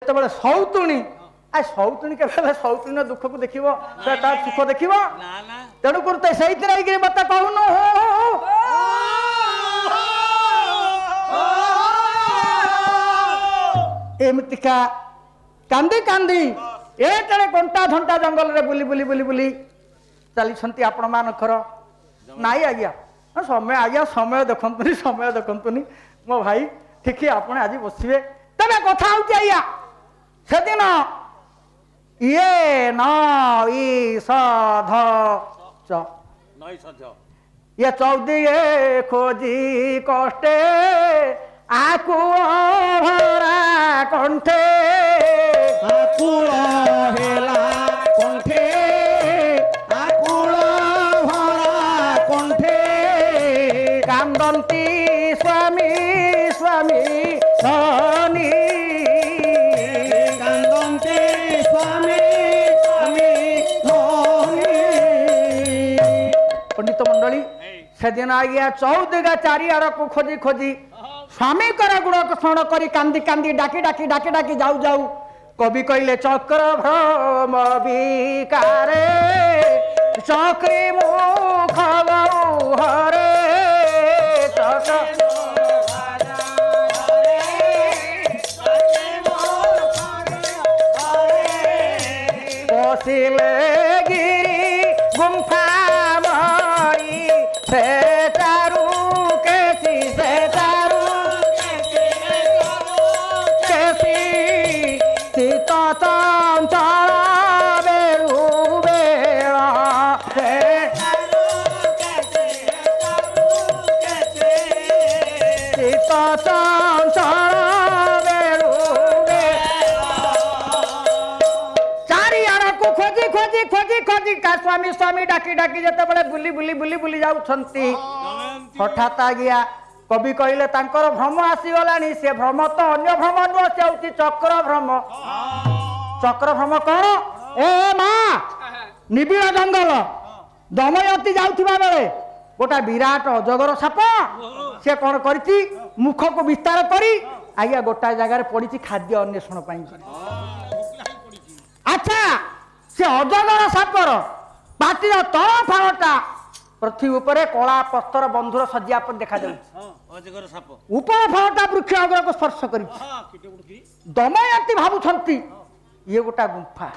ଯେତେବେଳେ ସୌତୁଣୀ ସୌତୁଣୀ କେବେ ସୌତୁଣୀର ଦୁଃଖକୁ ଦେଖିବ ସେ ତା ସୁଖ ଦେଖିବ ତେଣୁ କରି ସେଇଥିରେ ମତେ କହୁନୁ ଏମିତିକା କାନ୍ଦି କାନ୍ଦି ଏଠାରେ ଘଣ୍ଟା ଘଣ୍ଟା ଜଙ୍ଗଲରେ ବୁଲି ବୁଲି ବୁଲି ବୁଲି ଚାଲିଛନ୍ତି ଆପଣ ମାନଙ୍କର ନାଇଁ ଆଜ୍ଞା ସମୟ ଦେଖନ୍ତୁନି ମୋ ଭାଇ ଠିକ ଆପଣ ଆଜି ବସିବେ ତେବେ କଥା ହଉଛି ଆଜ୍ଞା ସେଦିନ ଇଏ ଇଏ ଚୌଦିଏ ଖୋଜି କଷ୍ଟେ ଆକୁଳ କଣ୍ଠେ ଆକୁଳ ହେଲା କଣ୍ଠେ ଆକୁଳ ଭରା କଣ୍ଠେ କାନ୍ଦନ୍ତି ସ୍ୱାମୀ ସ୍ୱାମୀ ଧନୀ କାନ୍ଦନ୍ତି ସ୍ୱାମୀ ସ୍ୱାମୀ ଧନୀ। ପଣ୍ଡିତ ମଣ୍ଡଳୀ ସେଦିନ ଆଜ୍ଞା ଚୌଦିଗା ଚାରିଆଡ଼କୁ ଖୋଜି ଖୋଜି ସ୍ୱାମୀଙ୍କର ଗୁଣ ସ୍ମରଣ କରି କାନ୍ଦି କାନ୍ଦି ଡାକି ଡାକି ଡାକି ଡାକି ଯାଉ ଯାଉ କବି କହିଲେ ଚକ୍ର ଭ୍ରମ ବିକାରେ ଚକ୍ରୀ ମୁଖ ଗୌହରେ ପଶିଲେ ଗିରି ଗୁମ୍ଫା ମରି ସେଠାରୁ କେସି ସେଠାରୁ କେସି ଶୀତ ଚଞ୍ଚଳ ବେଳୁ ବେଳ ଶୀତ ଚଞ୍ଚଳ ବେଳୁ ଚାରିଆଡ଼କୁ ଖୋଜି ଖୋଜି ଖୋଜି ଖୋଜି ସ୍ୱାମୀ ସ୍ୱାମୀ ଡାକି ଡାକି ଯେତେବେଳେ ବୁଲି ବୁଲି ବୁଲି ବୁଲି ଯାଉଛନ୍ତି ହଠାତ୍ ଆଜ୍ଞା କବି କହିଲେ ତାଙ୍କର ଭ୍ରମ ଆସିଗଲାଣି ସେ ଭ୍ରମ ତ ଅନ୍ୟ ଭ୍ରମ ନୁହଁ ସେ ହଉଛି ଚକ୍ର ଭ୍ରମ କଣ ଏ ମା ନିବିଡ଼ ଜଙ୍ଗଲ ଦମୟନ୍ତୀ ଯାଉଥିବା ବେଳେ ଗୋଟା ବିରାଟ ଅଜଗର ସାପ ସେ କଣ କରିଛି ମୁଖକୁ ବିସ୍ତାର କରି ଆଜ୍ଞା ଗୋଟାଏ ଜାଗାରେ ପଡିଛି ଖାଦ୍ୟ ଅନ୍ୱେଷଣ ପାଇଁ ଆଚ୍ଛା ସେ ଅଜଗର ସାପର ପାଟିର ତଳ ଫାଳଟା ପୃଥିବୀ ଉପରେ କଳା ପସ୍ତର ବନ୍ଧୁର ସଜ୍ଜା ପରି ଦେଖାଯାଉଛି ଉପର ଫଳଟା ବୃକ୍ଷ ଅଗ୍ରକୁ ସ୍ପର୍ଶ କରିଛି ଦମୟନ୍ତୀ ଭାବୁଛନ୍ତି ଇଏ ଗୋଟା ଗୁମ୍ଫା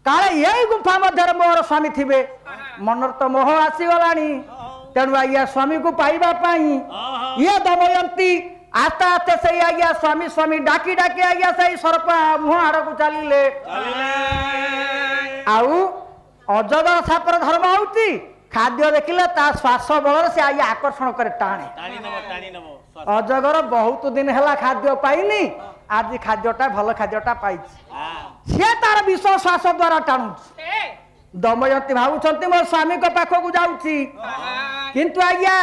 କାଳେ ଏଇ ଗୁମ୍ଫା ମଧ୍ୟରେ ମୋର ସ୍ୱାମୀ ଥିବେ ମନରେ ତ ମୋହ ଆସିଗଲାଣି ତେଣୁ ଆଜ୍ଞା ସ୍ୱାମୀକୁ ପାଇବା ପାଇଁ ଇଏ ଦମୟନ୍ତୀ ଆସ୍ତେ ଆସ୍ତେ ସେଇ ଆଜ୍ଞା ସ୍ୱାମୀ ସ୍ୱାମୀ ଡାକି ଡାକି ଆଜ୍ଞା ସେଇ ସର୍ପ ମୁହଁ ଆଡ଼କୁ ଚାଲିଲେ ଆଉ ଅଜଗର ସାପର ଧର୍ମ ହଉଛି ଖାଦ୍ୟ ଦେଖିଲେ ତା ଶ୍ୱାସ ବଳରେ ସେ ଆଜ୍ଞା ଆକର୍ଷଣ করে টানে ଅଜଗର ବହୁତ ଦିନ ହେଲା ଖାଦ୍ୟ ପାଇନି ଆଜି ଖାଦ୍ୟଟା ଭଲ ଖାଦ୍ୟଟା ପାଇଛି ସେ ତାର ବିଷ ଶ୍ୱାସ ଦ୍ୱାରା ଟାଣୁଛି ଦମୟନ୍ତୀ ଭାବୁଛନ୍ତି ମୋ ସ୍ୱାମୀଙ୍କ ପାଖକୁ ଯାଉଛି କିନ୍ତୁ ଆଜ୍ଞା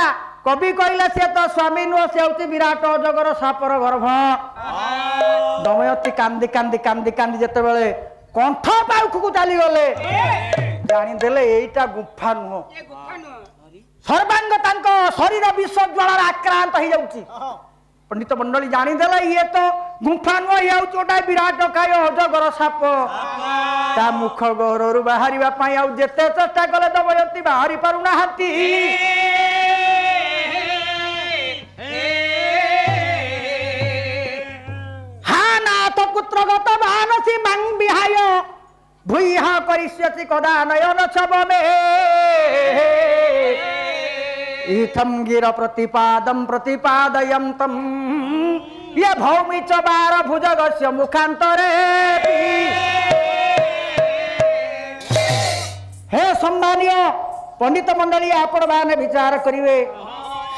କବି କହିଲେ ସେ ତ ସ୍ୱାମୀ ନୁହଁ ସେ ହଉଛି ବିରାଟ ଅଜଗର ସାପର ଗର୍ଭ ଦମୟନ୍ତୀ କାନ୍ଦି କାନ୍ଦି କାନ୍ଦି କାନ୍ଦି ଯେତେବେଳେ କଣ୍ଠ ପାଖକୁ ଚାଲିଗଲେ ଜାଣିଦେଲେ ଏଇଟା ଗୁମ୍ଫା ନୁହଁ ସର୍ବାଙ୍ଗ ତାଙ୍କ ଶରୀର ବିଷ ଜ୍ୱାଳାରେ ଆକ୍ରାନ୍ତ ହେଇଯାଉଛି ପଣ୍ଡିତ ମଣ୍ଡଳୀ ଜାଣିଦେଲେ ଇଏ ତ ଗୁମ୍ଫା ନୁହଁ ଇଏ ହଉଛି ଗୋଟା ବିରାଟ କାୟ ଅଜଗର ସାପ ତା ମୁଖ ଗହ୍ୱରରୁ ବାହାରିବା ପାଇଁ ଆଉ ଯେତେ ଚେଷ୍ଟା କଲେ ଦମୟନ୍ତୀ ବାହାରି ପାରୁନାହାନ୍ତି हा नाथ पुत्रगत मानसी मांग बिहाय भूयः करिष्यसि कदा नयन छब मे इथं गिर प्रतिपादं प्रतिपादयन्तं ये भौमि च बार भुजगस्य मुखान्तरे हे सम्मानीय पंडित मंडली आपण माने विचार करिवे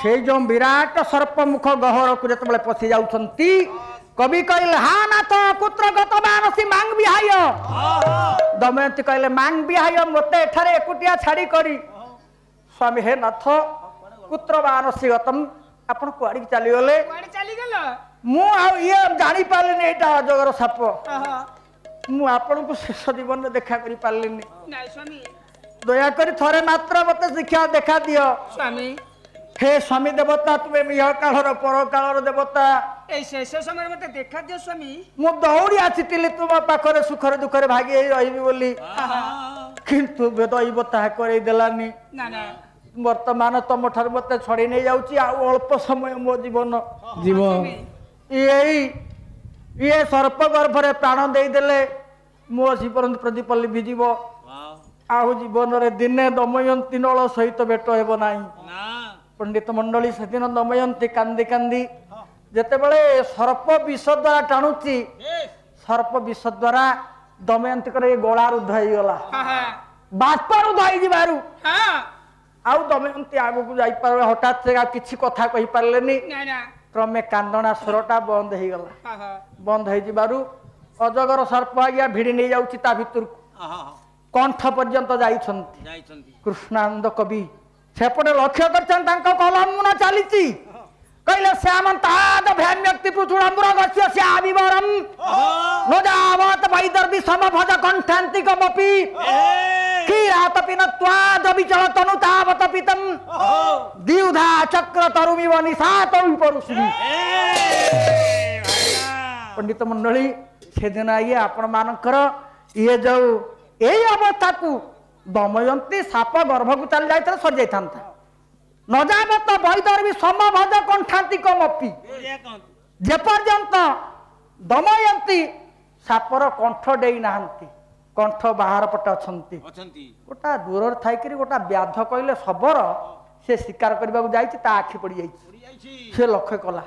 से जो विराट सर्प मुख गहर को जतबले पसी जाउछंती कवि कहले हा नाथ पुत्र गत मानसी मांग बिहाय दमयंती कहले मांग बिहाय मते एठारे एकुटिया छाड़ी करी स्वामी हे नाथ पुत्र मानसी गतम आपण कुआडी चली गले मु आ ये जानि पालेनी एटा अजगर साप मु आपण को शेष जीवन में देखा करि पालेनी नाही स्वामी दया करी थरे मात्र मते शिक्षा देखा दियो स्वामी हे स्वामी देवता तुम्हें मिह कालर पर कालर देवता এই শেষ সময় মতে দেখা দিও স্বামী ମୁଁ ଦୌଡ଼ି ଆସିଥିଲି ତୁମ ପାଖରେ ସୁଖରେ ଦୁଃଖରେ ଭାଗି ହେଇ ରହିବି ବୋଲି କିନ୍ତୁ ଦୈବ ତାହା କରେଇ ଦେଲାନି না না ବର୍ତ୍ତମାନ ତମ ଠାରୁ ମତେ ଛଡେଇ ନେଇ ଯାଉଛି ଆଉ ଅଳ୍ପ ସମୟ ମୋ ଜୀବନ জীব ଇଏ ସର୍ପ ଗର୍ଭରେ ପ୍ରାଣ ଦେଇଦେଲେ ମୋ ଜୀବନ ପ୍ରଦୀପ ଲିଭିଯିବ ଆଉ ଜୀବନରେ ଦିନେ ଦମୟନ୍ତୀ ନଳ ସହିତ ଭେଟ ହେବ ନାହିଁ ପଣ୍ଡିତ ମଣ୍ଡଳୀ ସେଦିନ ଦମୟନ୍ତୀ କାନ୍ଦି କାନ୍ଦି ଯେତେବେଳେ ସର୍ପ ବିଷ ଦ୍ୱାରା ଟାଣୁଛି ସର୍ପ ବିଷ ଦ୍ୱାରା ଦମୟନ୍ତୀଙ୍କର ଏ ଗଳା ରୁଦ୍ଧ ହେଇଗଲା ବାଷ୍ପ ରୁଦ୍ଧ ହେଇଯିବାରୁ ଆଉ ଦମୟନ୍ତୀ ଆଗକୁ ଯାଇପାରିବ ହଠାତ୍ ସେ ଆଉ କିଛି କଥା କହିପାରିଲେନି କ୍ରମେ କାନ୍ଦଣା ସ୍ୱରଟା ବନ୍ଦ ହେଇଗଲା ବନ୍ଦ ହେଇଯିବାରୁ ଅଜଗର ସର୍ପ ଆଜ୍ଞା ଭିଡ଼ି ନେଇ ଯାଉଛି ତା ଭିତରକୁ କଣ୍ଠ ପର୍ଯ୍ୟନ୍ତ ଯାଇଛନ୍ତି କୃଷ୍ଣାନନ୍ଦ କବି ସେପଟେ ଲକ୍ଷ୍ୟ କରିଛନ୍ତି ତାଙ୍କ କଲମ ଚାଲିଛି କହିଲେ ଶ୍ୟାମନ୍ତାଦ ଭ୍ୟାମ୍ୟକ୍ତି ପୃଥୁଳମ୍ବୁର ଗସ୍ୟ ଶ୍ୟାବିବରମ୍ ନୋଜାବତ ବୈଦର୍ଭି ସମଭଜ କଣ୍ଠାନ୍ତିକମପି କ୍ଷୀରାତପି ନତ୍ୱାଦ ବିଚଳ ତନୁ ତାବତ ପିତମ୍ ଦ୍ୟୁଧା ଚକ୍ର ତରୁମିବ ନିଶାତ ବିପରୁଷି ପଣ୍ଡିତ ମଣ୍ଡଳୀ ସେଦିନ ଇଏ ଆପଣ ମାନଙ୍କର ଇଏ ଯୋଉ ଏଇ ଅବସ୍ଥାକୁ ଦମୟନ୍ତୀ ସାପ ଗର୍ଭକୁ ଚାଲି ଯାଇଥିଲେ ସରି ଯାଇଥାନ୍ତା ନଜାବତ ବୈଦର୍ଭି ସମଭଜ କଣ୍ଠାନ୍ତିକମପି ଯେପର୍ଯ୍ୟନ୍ତ ଦମୟନ୍ତୀ ସାପର କଣ୍ଠ ଦେଇ ନାହାନ୍ତି କଣ୍ଠ ବାହାର ପଟେ ଅଛନ୍ତି ଗୋଟା ଦୂରରେ ଥାଇକରି ଗୋଟା ବ୍ୟାଧ କହିଲେ ଶବର ସେ ଶିକାର କରିବାକୁ ଯାଇଛି ତା ଆଖି ପଡି ଯାଇଛି ସେ ଲକ୍ଷ୍ୟ କଲା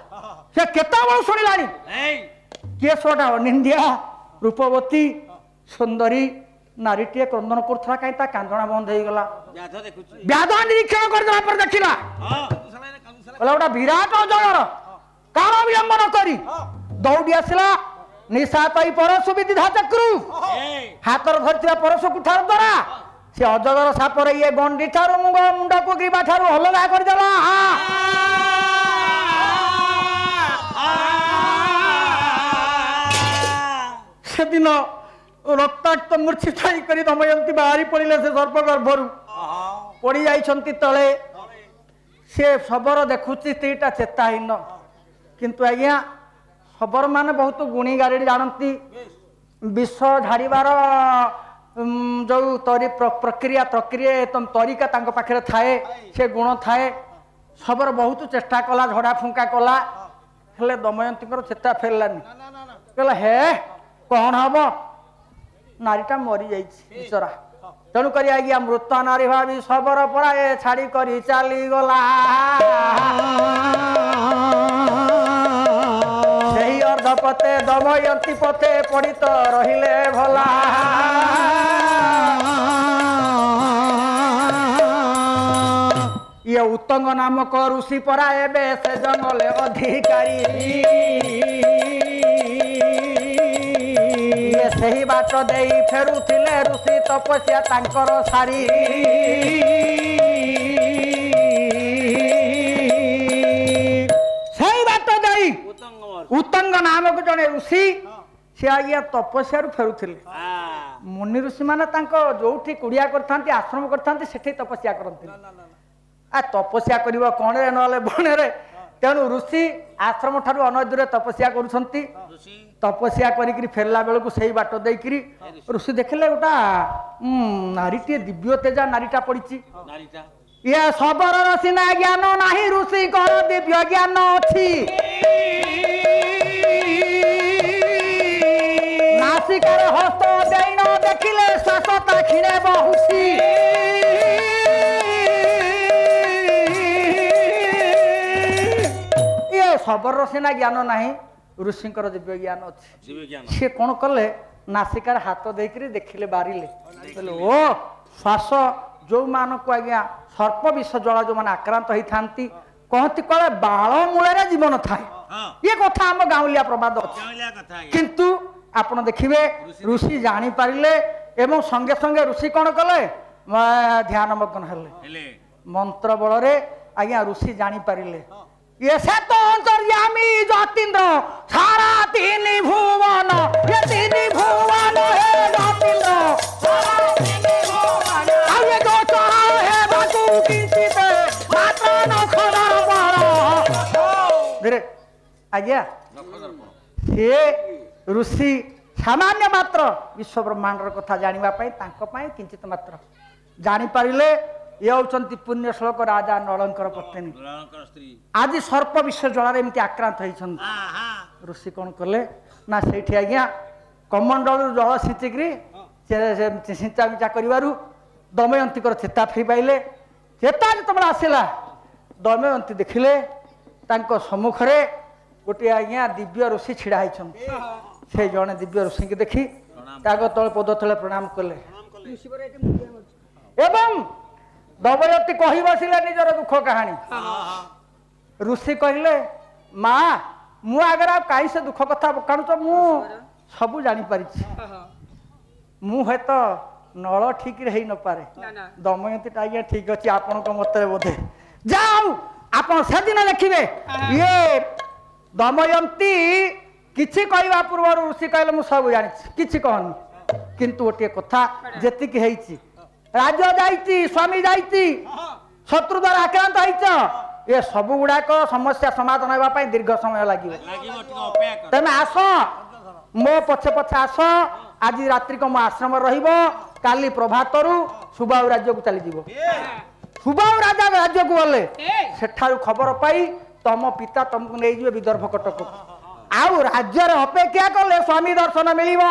ସେ କେତେବେଳେ ଶୁଣିଲାଣି କିଏ ସୋଟା ଅନିନ୍ଦିଆ ରୂପବତୀ ସୁନ୍ଦରୀ ନାରୀଟିଏ କ୍ରନ୍ଦନ କରୁଥିଲା କାହିଁ ତା କାନ୍ଦଣା ବନ୍ଦ ହେଇଗଲା ବ୍ୟାଧ ନିରୀକ୍ଷଣ କରିଦେଲା ପରେ ଦେଖିଲା କହିଲା ଗୋଟା ବିରାଟ ଅଜଗର କାରଣ ବିଳମ୍ବନ କରି ଦୌଡ଼ି ଆସିଲା ନିଶାତ ଏଇ ପରଶୁ ବିଦିଧା ଚକ୍ରୁ ହାତରେ ଧରିଥିବା ପରଶୁକୁ ଠାରୁ ଦ୍ୱାରା ସେ ଅଜଗର ସାପରେ ଇଏ ଗଣ୍ଡି ଠାରୁ ମୁଣ୍ଡକୁ ଗ୍ରୀବା ଠାରୁ ଅଲଗା କରିଦେଲା ସେଦିନ ରକ୍ତାକ୍ତ ମୂର୍ଚ୍ଛିତ କରି ଦମୟନ୍ତୀ ବାହାରି ପଡ଼ିଲେ ସେ ସର୍ପ ଗର୍ଭରୁ ପଡ଼ି ଯାଇଛନ୍ତି ତଳେ ସେ ଶବର ଦେଖୁଛି ସ୍ତ୍ରୀଟା ଚେତାହୀନ କିନ୍ତୁ ଆଜ୍ଞା ଶବର ମାନେ ବହୁତ ଗୁଣି ଗାରେଡ଼ି ଜାଣନ୍ତି ବିଷ ଝାଡ଼ିବାର ଯୋଉ ପ୍ରକ୍ରିୟା ତରିକା ତାଙ୍କ ପାଖରେ ଥାଏ ସେ ଗୁଣ ଥାଏ ଶବର ବହୁତ ଚେଷ୍ଟା କଲା ଝଡ଼ା ଫୁଙ୍କା କଲା ହେଲେ ଦମୟନ୍ତୀଙ୍କର ଚେତା ଫେରିଲାନି କହିଲା ହେ କଣ ହବ ନାରୀଟା ମରି ଯାଇଛି ବିଚରା ତେଣୁ କରି ଆଜ୍ଞା ମୃତ ନାରୀ ଭାବି ଶବର ପରା ଏ ଛାଡ଼ି କରି ଚାଲିଗଲା ସେହି ଅର୍ଦ୍ଧ ପଥେ ଦମୟନ୍ତୀ ପଥେ ପଡ଼ିତ ରହିଲେ ଭଲା ଇଏ ଉତ୍ତଙ୍ଗ ନାମକ ଋଷି ପରା ଏବେ ସେ ଜଙ୍ଗଲେ ଅଧିକାରୀ ସେହି ବାଟ ଦେଇ ଫେରୁଥିଲେ ଋଷି ତପସ୍ୟା ତାଙ୍କର ସାରି ସେହି ବାଟ ଦେଇ ଉତ୍ତଙ୍ଗ ନାମକ ଜଣେ ଋଷି ସେ ଆଜ୍ଞା ତପସ୍ୟାରୁ ଫେରୁଥିଲେ ମୁନି ଋଷି ମାନେ ତାଙ୍କ ଯୋଉଠି କୁଡ଼ିଆ କରିଥାନ୍ତି ଆଶ୍ରମ କରିଥାନ୍ତି ସେଠି ତପସ୍ୟା କରନ୍ତି ତପସ୍ୟା କରିବ କଣରେ ନହେଲେ ବଣରେ ତେଣୁ ଋଷି ଆଶ୍ରମ ଠାରୁ ଅନଦୂରେ ତପସ୍ୟା କରୁଛନ୍ତି ତପସ୍ୟା କରିକି ଫେରିଲା ବେଳକୁ ସେଇ ବାଟ ଦେଇକିରି ଋଷି ଦେଖିଲେ ଗୋଟା ନାରୀଟିଏ ଦିବ୍ୟ ତେଜା ନାରୀଟା ପଡ଼ିଛି ଇଏ ଶବରର ସିନା ଜ୍ଞାନ ନାହିଁ ଋଷିଙ୍କର ଦିବ୍ୟ ଜ୍ଞାନ ଅଛି ନାସିକାର ହସ୍ତ ଦେଇ ନ ଦେଖିଲେ ଶ୍ୱାସ ତା କ୍ଷୀଣେ ବହୁଛି ଇଏ ଶବରର ସିନା ଜ୍ଞାନ ନାହିଁ ଋଷିଙ୍କର ଦିବ୍ୟ ଜ୍ଞାନ ଅଛି ସିଏ କଣ କଲେ ନାସିକାର ହାତ ଦେଇକିରି ଦେଖିଲେ ବାରିଲେ କହିଲେ ଓ ଶ୍ୱାସ ଯୋଉମାନଙ୍କୁ ଆଜ୍ଞା ସର୍ପ ବିଷ ଜଳ ଯୋଉମାନେ ଆକ୍ରାନ୍ତ ହେଇଥାନ୍ତି କହନ୍ତି କଳେ ବାଳ ମୂଳରେ ଜୀବନ ଥାଏ ଇଏ କଥା ଆମ ଗାଉଁଲିଆ ପ୍ରବାଦ ଅଛି କିନ୍ତୁ ଆପଣ ଦେଖିବେ ଋଷି ଜାଣିପାରିଲେ ଏବଂ ସଙ୍ଗେ ସଙ୍ଗେ ଋଷି କଣ କଲେ ଧ୍ୟାନ ମଗ୍ନ ହେଲେ ମନ୍ତ୍ର ବଳରେ ଆଜ୍ଞା ଋଷି ଜାଣିପାରିଲେ ये से तो अंतर्यामी ज्योतिन्द्र सारा तीन भुवन ये तीन भुवन है ज्योतिन्द्र सारा तीन भुवन ये जो चढ़ा है बातू किंचित मात्र न खबर बड़ा धीरे आज्ञा ସିଏ ଋଷି ସାମାନ୍ୟ ମାତ୍ର ବିଶ୍ୱ ବ୍ରହ୍ମାଣ୍ଡର କଥା ଜାଣିବା ପାଇଁ ତାଙ୍କ ପାଇଁ କିଞ୍ଚିତ ମାତ୍ର ଜାଣିପାରିଲେ। ଇଏ ହେଉଛନ୍ତି ପୁଣ୍ୟ ଶ୍ଲୋକ ରାଜା ନଳଙ୍କର ପତ୍ନୀ। ଆଜି ସର୍ପ ବିଷ ଜଳରେ ଏମିତି ଆକ୍ରାନ୍ତ ହେଇଛନ୍ତି। ଋଷି କ'ଣ କଲେ ନା ସେଇଠି ଆଜ୍ଞା କମଣ୍ଡଳରୁ ଜଳ ସିଞ୍ଚିକିରି ସେ ସିଞ୍ଚା ମିଞ୍ଚା କରିବାରୁ ଦମୟନ୍ତୀଙ୍କର ଚେତା ଫେରି ପାଇଲେ। ଚେତା ଯେତେବେଳେ ଆସିଲା ଦମୟନ୍ତୀ ଦେଖିଲେ ତାଙ୍କ ସମ୍ମୁଖରେ ଗୋଟିଏ ଆଜ୍ଞା ଦିବ୍ୟ ଋଷି ଛିଡ଼ା ହେଇଛନ୍ତି। ସେ ଜଣେ ଦିବ୍ୟ ଋଷିଙ୍କୁ ଦେଖି ତାଙ୍କ ତଳେ ପଦ ତଳେ ପ୍ରଣାମ କଲେ ଏବଂ ଦମୟନ୍ତୀ କହି ବସିଲେ ନିଜର ଦୁଃଖ କାହାଣୀ। ଋଷି କହିଲେ ମା ମୁଁ ଆଗରେ ଆଉ କାହିଁ ସେ ଦୁଃଖ କଥା କାଣୁଛ, ମୁଁ ସବୁ ଜାଣିପାରିଛି। ମୁଁ ହୁଏତ ନଳ ଠିକରେ ହେଇ ନପାରେ, ଦମୟନ୍ତୀଟା ଆଜ୍ଞା ଠିକ ଅଛି ଆପଣଙ୍କ ମତରେ ବୋଧେ। ଯାଉ ଆପଣ ସେଦିନ ଦେଖିବେ ଇଏ ଦମୟନ୍ତୀ କିଛି କହିବା ପୂର୍ବରୁ ଋଷି କହିଲେ ମୁଁ ସବୁ ଜାଣିଛି, କିଛି କହନି। କିନ୍ତୁ ଗୋଟିଏ କଥା ଯେତିକି ହେଇଛି, ରାଜ୍ୟ ଯାଇଛି, ସ୍ୱାମୀ ଯାଇଛି, ଶତ୍ରୁ ଦ୍ୱାରା ଆକ୍ରାନ୍ତ ହେଇଛ, ଏ ସବୁ ଗୁଡାକ ସମସ୍ୟା ସମାଧାନ ହେବା ପାଇଁ ଦୀର୍ଘ ସମୟ ଲାଗିବ। ତମେ ଆସ, ମୋ ପଛେ ପଛେ ଆସ। ଆଜି ରାତ୍ରିକ ମୋ ଆଶ୍ରମ ରହିବ, କାଲି ପ୍ରଭାତରୁ ସୁବାହୁ ରାଜ୍ୟକୁ ଚାଲିଯିବ। ସୁବାହୁ ରାଜା ରାଜ୍ୟକୁ ଗଲେ ସେଠାରୁ ଖବର ପାଇ ତମ ପିତା ତମକୁ ନେଇଯିବେ ବିଦର୍ଭ କଟକ। ଆଉ ରାଜ୍ୟରେ ଅପେକ୍ଷା କଲେ ସ୍ୱାମୀ ଦର୍ଶନ ମିଳିବ।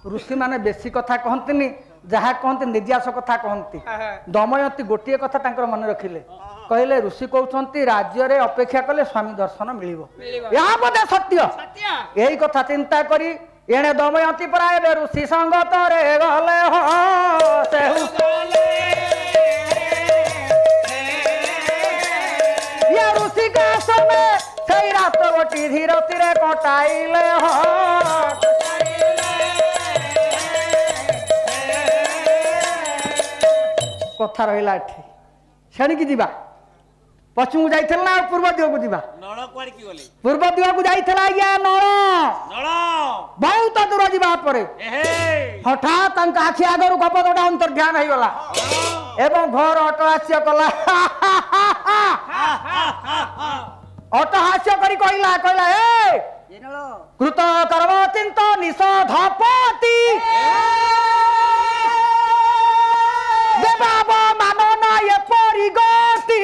ଋଷି ମାନେ ବେଶୀ କଥା କହନ୍ତିନି, ଯାହା କହନ୍ତି ନିର୍ଯାସ କଥା କହନ୍ତି। ଦମୟନ୍ତୀ ଗୋଟିଏ କଥା ତାଙ୍କର ମନେ ରଖିଲେ, କହିଲେ ଋଷି କହୁଛନ୍ତି ରାଜ୍ୟରେ ଅପେକ୍ଷା କଲେ ସ୍ୱାମୀ ଦର୍ଶନ ମିଳିବ, ଏହା ବୋଧେ ସତ୍ୟ। ଏଇ କଥା ଚିନ୍ତା କରି ଏଣେ ଦମୟନ୍ତୀ ପରା ଏବେ ଋଷି ସଙ୍ଗତରେ ଗଲେ। ଋଷି କାଶ୍ରମେ ସେଇ ରାତ ଗୋଟି ଧୀରତିରେ କଟାଇଲେ। କଥା ରହିଲା ଏଠି, ସେଣିକି ଯିବା। ପଶ୍ଚିମକୁ ଯାଇଥିଲା ନା ପୂର୍ବ ଦିଗକୁ ଯିବା? ପୂର୍ବ ଦିଗକୁ ଯାଇଥିଲା ଆଜ୍ଞା ନଳ। ବହୁତ ଦୂର ଯିବା ପରେ ହଠାତ୍ ତାଙ୍କ ଆଖି ଆଗରୁ କପଟଟା ଅନ୍ତର୍ଧ୍ୟାନ ହେଇଗଲା ଏବଂ ଘର ଅଟହାସ୍ୟ କଲା। ଅଟହାସ୍ୟ କରି କହିଲା କୃତ କର୍ମ ଚିନ୍ତ ନିଷଧପତି ଦେବାବ ମାନନ ଏପରି ଗତି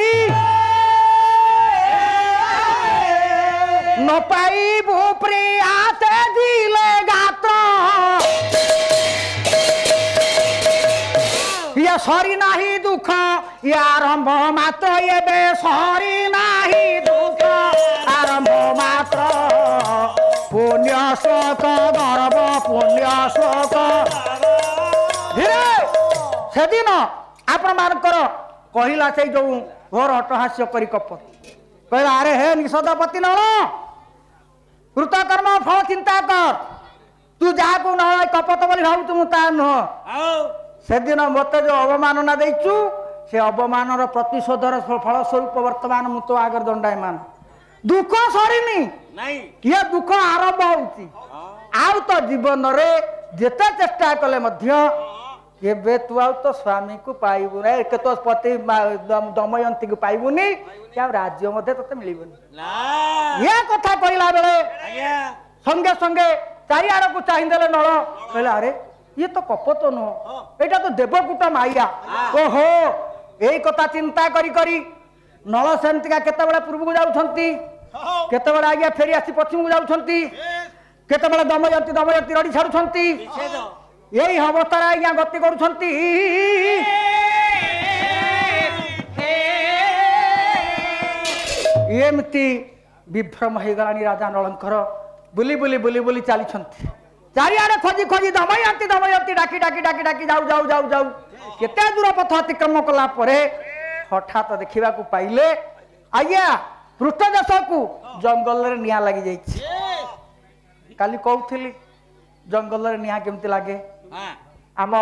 ନ ପାଇବୁ ପ୍ରିୟାତେ ଦିଲେ ଗାତ। ଇଏ ସରି ନାହିଁ ଦୁଃଖ, ଇଏ ଆରମ୍ଭ ମାତ୍ର, ଏବେ ସରି ନାହିଁ ଦୁଃଖ ଆରମ୍ଭ ମାତ୍ର। ପୁଣ୍ୟ ଶ୍ଲୋକ ଗର୍ବ ପୁଣ୍ୟ ଶ୍ଲୋକ। ଧୀରେ ସେଦିନ ଆପଣ ମାନଙ୍କର କହିଲା ସେଇ ଯୋଉ ଘୋର ଅଟହାସ୍ୟ କରି କପଟ କହିଲା, ଆରେ ହେ ନିଷଧପତି ନଳ, କୃତକର୍ମ ଫଳ ଚିନ୍ତା କର। ତୁ ଯାହାକୁ ନଳ କପଟ ବୋଲି ଭାବୁଛୁ ମୁଁ ତା ନୁହଁ। ସେଦିନ ମତେ ଯୋଉ ଅବମାନନା ଦେଇଛୁ, ସେ ଅବମାନର ପ୍ରତିଶୋଧର ଫଳ ସ୍ୱରୂପ ବର୍ତ୍ତମାନ ମୁଁ ତୋ ଆଗରେ ଦଣ୍ଡାୟମାନ। ଦୁଃଖ ସରିନି, ଇଏ ଦୁଃଖ ଆରମ୍ଭ ହଉଛି। ଆଉ ତ ଜୀବନରେ ଯେତେ ଚେଷ୍ଟା କଲେ ମଧ୍ୟ ଏବେ ତୁ ଆଉ ତୋ ସ୍ୱାମୀକୁ ପାଇବୁ ନାହିଁ, ତୋ ପତି ଦମୟନ୍ତୀକୁ ପାଇବୁନି, ଆଉ ରାଜ୍ୟ ମଧ୍ୟ ତୋତେ ମିଳିବନି। ଏ କଥା କହିଲା ବେଳେ ସଙ୍ଗେ ସଙ୍ଗେ ଚାରିଆଡକୁ ଚାହିଁଦେଲେ ନଳ। କହିଲେ ଆରେ ଇଏ ତ କପଟ ନୁହଁ, ଏଇଟା ତ ଦେବକୂଟ ମାଇଆ। ଓହୋ, ଏଇ କଥା ଚିନ୍ତା କରି କରି ନଳ ସେମିତିକା କେତେବେଳେ ପୂର୍ବକୁ ଯାଉଛନ୍ତି, କେତେବେଳେ ଆଜ୍ଞା ଫେରି ଆସି ପଶ୍ଚିମକୁ ଯାଉଛନ୍ତି, କେତେବେଳେ ଦମୟନ୍ତୀ ରଡ଼ି ଛାଡୁଛନ୍ତି। ଏଇ ଅବସ୍ଥାରେ ଆଜ୍ଞା ଗତି କରୁଛନ୍ତି। ଏମିତି ବିଭ୍ରମ ହେଇଗଲାଣି ରାଜା ନଳଙ୍କର। ବୁଲି ବୁଲି ବୁଲି ବୁଲି ଚାଲିଛନ୍ତି, ଚାରିଆଡେ ଖୋଜି ଖୋଜି ଦମୟନ୍ତୀ ଡାକି ଡାକି ଡାକି ଡାକି ଯାଉ ଯାଉ ଯାଉ ଯାଉ କେତେ ଦୂର ପଥ ଅତିକ୍ରମ କଲା ପରେ ହଠାତ୍ ଦେଖିବାକୁ ପାଇଲେ ଆଜ୍ଞା ପୃଷ୍ଠଦେଶକୁ ଜଙ୍ଗଲରେ ନିଆଁ ଲାଗି ଯାଇଛି। କାଲି କହୁଥିଲି ଜଙ୍ଗଲରେ ନିଆଁ କେମିତି ଲାଗେ। ଆମ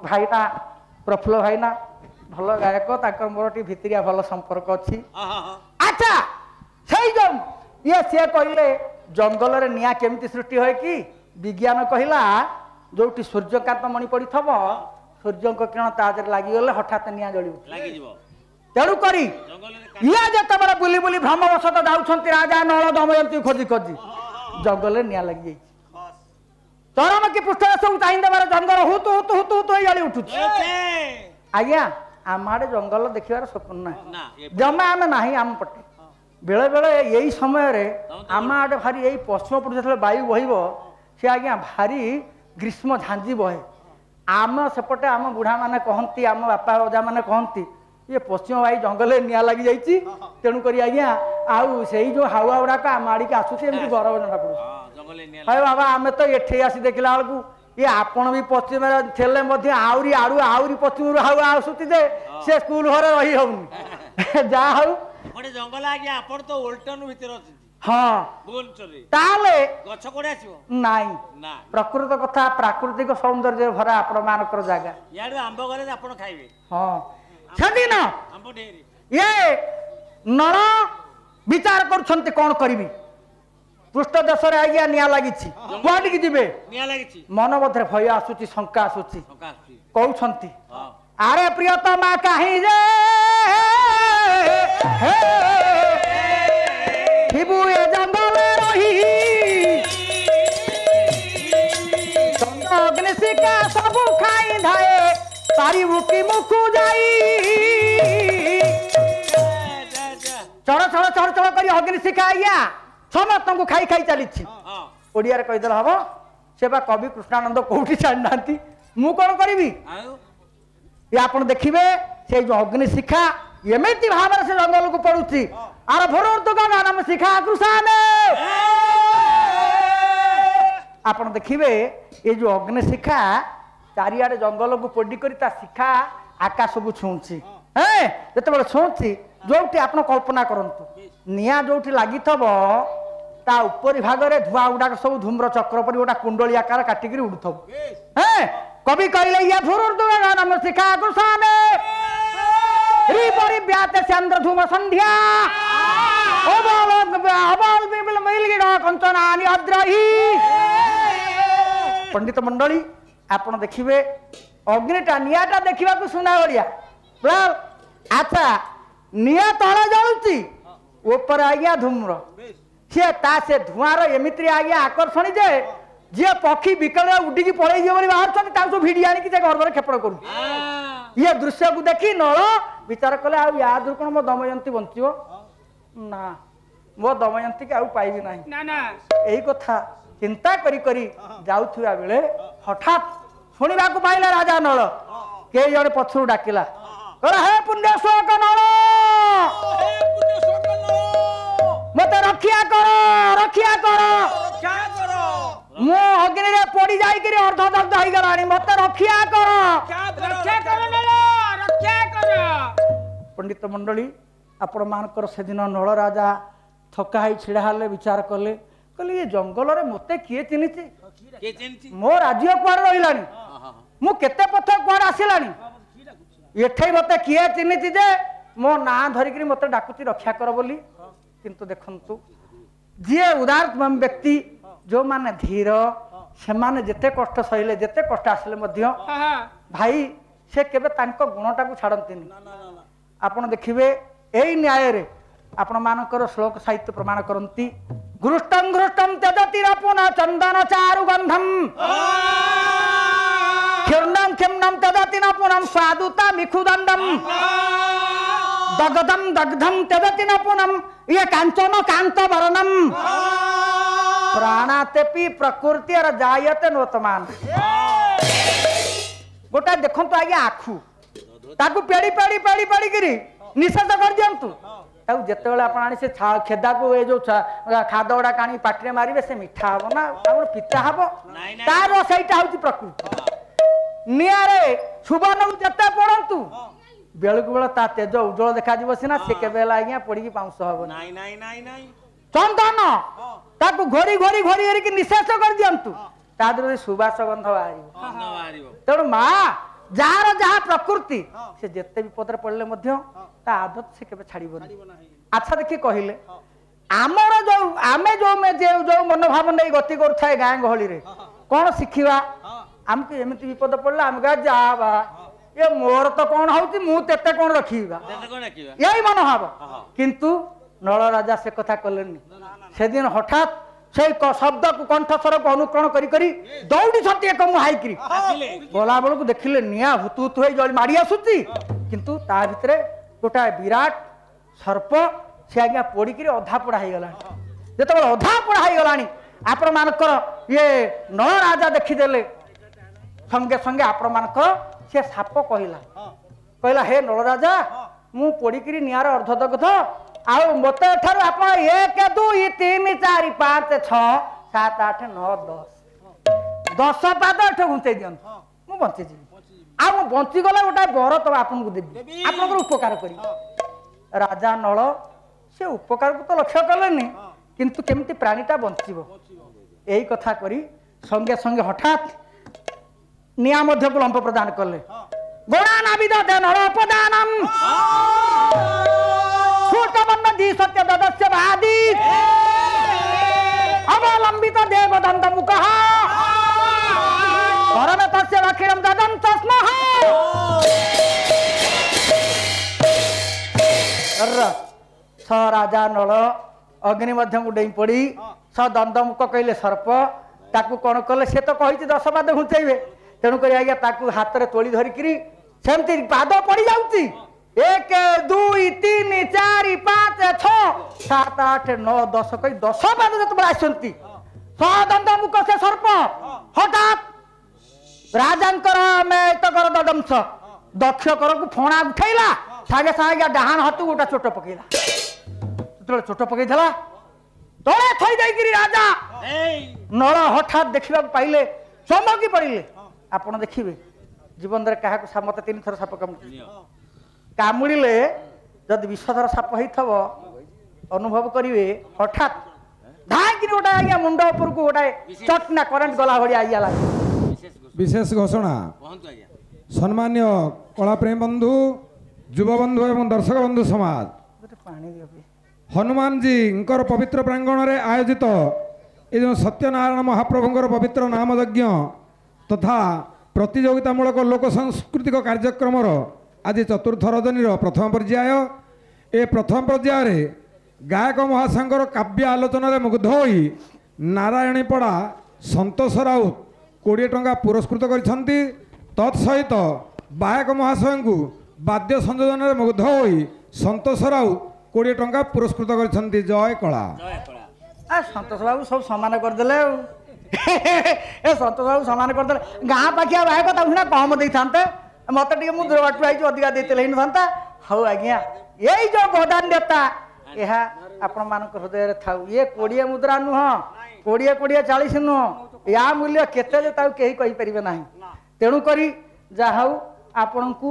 ଭାଇନା ପ୍ରଫୁଲ୍ଲ ଭାଇନା ଭଲ ଗାୟକ, ତାଙ୍କର ମୋର ଟିକେ ଭିତରିଆ ଭଲ ସମ୍ପର୍କ ଅଛି। ଆଚ୍ଛା, ସେଇ ଯୋଉ ସିଏ କହିଲେ ଜଙ୍ଗଲରେ ନିଆଁ କେମିତି ସୃଷ୍ଟି ହୁଏ କି? ବିଜ୍ଞାନ କହିଲା ଯୋଉଠି ସୂର୍ଯ୍ୟକାନ୍ତ ମଣି ପଡିଥିବ, ସୂର୍ଯ୍ୟଙ୍କ କିରଣ ତା ଦେହରେ ଲାଗିଗଲେ ହଠାତ୍ ନିଆଁ ଜଳିବ। तेणु करी इए जिते बुली बुली भ्रमवशत जाऊँच राजा नल दमयंती खोजी खोजी जंगल निआ लगी चरम की पृष्ठ सब चाह देवार जंगल हुतु हुतु हुतु हुतु जली उठु आज्ञा आम आड़े जंगल देखार स्वप्न ना जमा आम ना आम पटे बेले बेले यही समय आम आड़े भारी यही पश्चिम पट जो वायु बहब सी आज्ञा भारी ग्रीष्म झांझी बहे आम सेपटे आम बुढ़ा मैंने कहती आम बापा अजा मैंने कहती ये पश्चिम वायु जंगल निआ लगी जाइए तेणुक आज्ञा आउ से जो हावा गुड़ाक आम आड़िक आसूसी एमती गरम जना पड़े अरे बाबा आम तो एठे आसी देखला बेलू ये आपण भी पश्चिम थे आहरी आड़ू आहरी पश्चिम हावा आसूची जे से स्कूल घर रही हूँ जा हूँ जंगल आज्ञा आपण तो ओल्टन भितर हाँ गछ कोड़े आसीबो नाई प्रकृत कथा प्राकृतिक सौंदर्य भरा आपण मानकर जागा याडू आंब गले आपण खाइबे हाँ छदिन आंब ढेरी ये नर विचार करुछंती कोन करिवि पृष्ठ देश रे आज्ञा निया लागिछि कोडी की जिबे निया लागिछि मन मध्य भय आसुछि शंका आसुछि कहउछंती अरे प्रियतमा काहे जे हिबु ए जंगल रही अग्नि शिका सब खाई धाए पारिबु की मुखु जाई चढ़ चढ़ चढ़ चढ़ करी अग्नि शिका आइया समस्त को खाई खाई चली ओडिया कहीदेल हम से बा कवि कृष्णानंद कौटी जाना मु कौन करी ये आप देखिए से जो अग्नि शिखा एमती भाव से जंगल को पड़ुची आर भोर शिखा कृषान आप देखिए ये जो अग्नि शिखा चारिआडे जंगल को पोड़ी कर शिखा आकाश को छुँची जो छुँची जो आप कल्पना करंतु निया जो लगी ता उपरी भाग में धुआं गुड़ाक सब धूम्र चक्र पर गोटा कुंडली आकार काटिक उड़ुथब कवि कहले ये भूरुर्दुगानम शिखा कृषाने व्यात चंद्र धूम संध्या कंचनानि अद्रही पंडित मंडली आपण देखिए अग्निटा निआटा देखा सुना बढ़िया अच्छा निआ तले जलुची ऊपर आज्ञा धूम्र से धुआर एमती आज्ञा आकर्षण जे जी पक्षी विकल उडिकी पड़े बाहर भिड़ी आनिक गर्भ क्षेपण करू ये दृश्य को देखी नल विचार कले आ कौन मो दमयंती बंचो ना मो दमयंती के पाइबी ना यही कथा चिंता करी जाउथुआ बेले हठात शुणा पाइला राजा नल के जड़े पछरू डाकिला हे पुण्यश्लोक नल मत रक्षा कर मो अग्नि रे पड़ी जाई अर्धदग्ध हो गलानी मत रक्षा कर पंडित मंडली आपण मानकर से दिन नल राजा थका ही छिड़ा हाले विचार कले कहले ये जंगल रे मते किए चिन्हिछि मो राज्य कुआर रहिलानी मु केते पथ कुआर आसिलानी एठै मते किए चिन्हिछि जे मो ना धरिकरी मते डाकुची रक्षा कर बोली किंतु देखंतु जी उदार व्यक्ति जो माने धीर से माने जेते कष्ट सहिले जेते कष्ट आसले मध्य भाई से केबे तांको गुणटा को छाड़ंतिनी आपण देखिबे एई न्याय रे आपण मानकर श्लोक साहित्य प्रमाण करंती घृष्टं घृष्टं त्यजति रपुना चंदन चारु गंधम खिर्णं खिम्नं त्यजति नपुनं स्वादुता मिखुदंडम दग्धम दग्धम त्यजति नपुनं ये कांचन कांत वर्णम प्राणातेपि प्रकृति और जायते नोतमान गोटा देखंतु आज्ञा आखु ताकू पेड़ी पेड़ी पेड़ी पेड़ी करी निषेध कर दियंतु ताऊ जेते बेले आपण आनी से खेदा को ए जो खाद गुड़ा कानी पाटिरे मारिबे से मिठा हबो ना आपण पिता हबो तार सेटा होची प्रकृति नियारे सुबर्ण जते पड़ंतु बेलकु बेल ता तेज उज्जवल देखा जीव सिना से केबे आज्ञा पड़ी पाउंस हबो नाई नाई नाई नाई चंदन ताकू घोरी घोरी घोरी एरिक निशेष कर दियंतु ता दरे सुबास गंध बाहरिबो तेणु माँ जार जहाँ प्रकृति से जेते विपद पड़े ता आदत से केबे छाड़िबोनी अच्छा देखि कहिले आमर जो आमे जो मनोभाव नहीं गति कर गाँ गहली रे कौन शिखिबा आमको एमती विपद पड़ला आम जा बा ये मोर तो कौन होउची मु तेते कौन रखीबा देते कोन रखिबा यही मनोभाव हाँ। किंतु नल राजा से कथा कलेनी से दिन हठात से शब्द को कंठस्वर को अनुकरण करी करी दौड़ी छती एक मुहाईकरी आसिले गला बेलू देखिले निआ हुतु हुतु हो जल मारी आसुची किंतु ता भितरे गोटा विराट सर्प से आज्ञा पोड़िकी अधा पोड़ा हो गला जिते अधा पोड़ा हो गला आपण मानकर ये नल राजा देखीदेले संगे संगे आपण मानकर से साप कहला कहला हे नल राजा मु पोड़िकी निआर अर्धदग्ध आउ मते ठार आप 1 2 3 4 5 6 7 8 9 10 पाद एठ घुंचे दियन मु बंची जी आ मु बंची गला गोटा बर तो आपन को देबी आपन उपकार करी राजा नल से उपकार को तो लक्ष्य कलेनी किंतु केमती प्राणीटा बंचिबो एही कथा करी संगे संगे हठात निया मध्य को लंप प्रदान कले गोणानाविद नरोपदानम दी सत्य ददस्य वादी अवलंबित देवदंत मुखः परमे तस्य दक्षिणं ददन्त स्मः स राजा नल अग्नि मध्यम डेई पड़ी स दंदमुख कहले सर्प ताकू कौन कले से तो कही 10 पाद घुंचेबे तेणुक आज्ञा ताकू हाथ में तोली धरिकी सेमती पाद पड़ जाऊँगी 1 2 3 4 5 6 7 8 9 10 कही 10 पाद जो आसती सदंत मुख से सर्प हठात राजांकर मेतकर ददंश दक्ष कर को फणा उठेला सागे सागे डाहाण हाथ गोटा चोट पकेला जो चोट पकई तले थई जाइकिरी राजा नल हठात देखा पाइले चमकी पड़े आपड़ देखिए जीवन में क्या मत 3 थर साप कामुड़े जदि विषधर साप हो अनुभव करेंगे हठात धाई गोटा आज्ञा मुंड उपर को गोटाए चटना करेन्ट गला भाई आइया लगे विशेष घोषणा सम्मान्य कला प्रेम बंधु युव बंधु एवं दर्शक बंधु समाज हनुमान जी पवित्र प्रांगण में आयोजित ये जो सत्यनारायण महाप्रभुंर पवित्र नाम यज्ञ तथा प्रतियोगितामूलक लोक सांस्कृतिक कार्यक्रम आज चतुर्थ रजनीर प्रथम पर्याय ए प्रथम पर्याय गायक महासागर काव्य आलोचन मुग्ध हो नारायणीपड़ा संतोष राउत 20 टंका पुरस्कृत करछंती तत्सहित गायक महाशय को वाद्य संयोजन मुग्ध हो संतोष राउत 20 टंका पुरस्कृत करछंती जय कला संतोष बाबू सब सामान करदे संतोष बाबू सामान करदे गाँ पाखिया गायक कम दे था मत मु दूर बाटू आई अधिका देते था हौ आज्ञा यही जो गोदान्यता यह आपण मान हृदय था ये 20 मुद्रा नुह 20 40 नुह या मूल्य केते कही कहीपर ना तेणुक जहा आपण को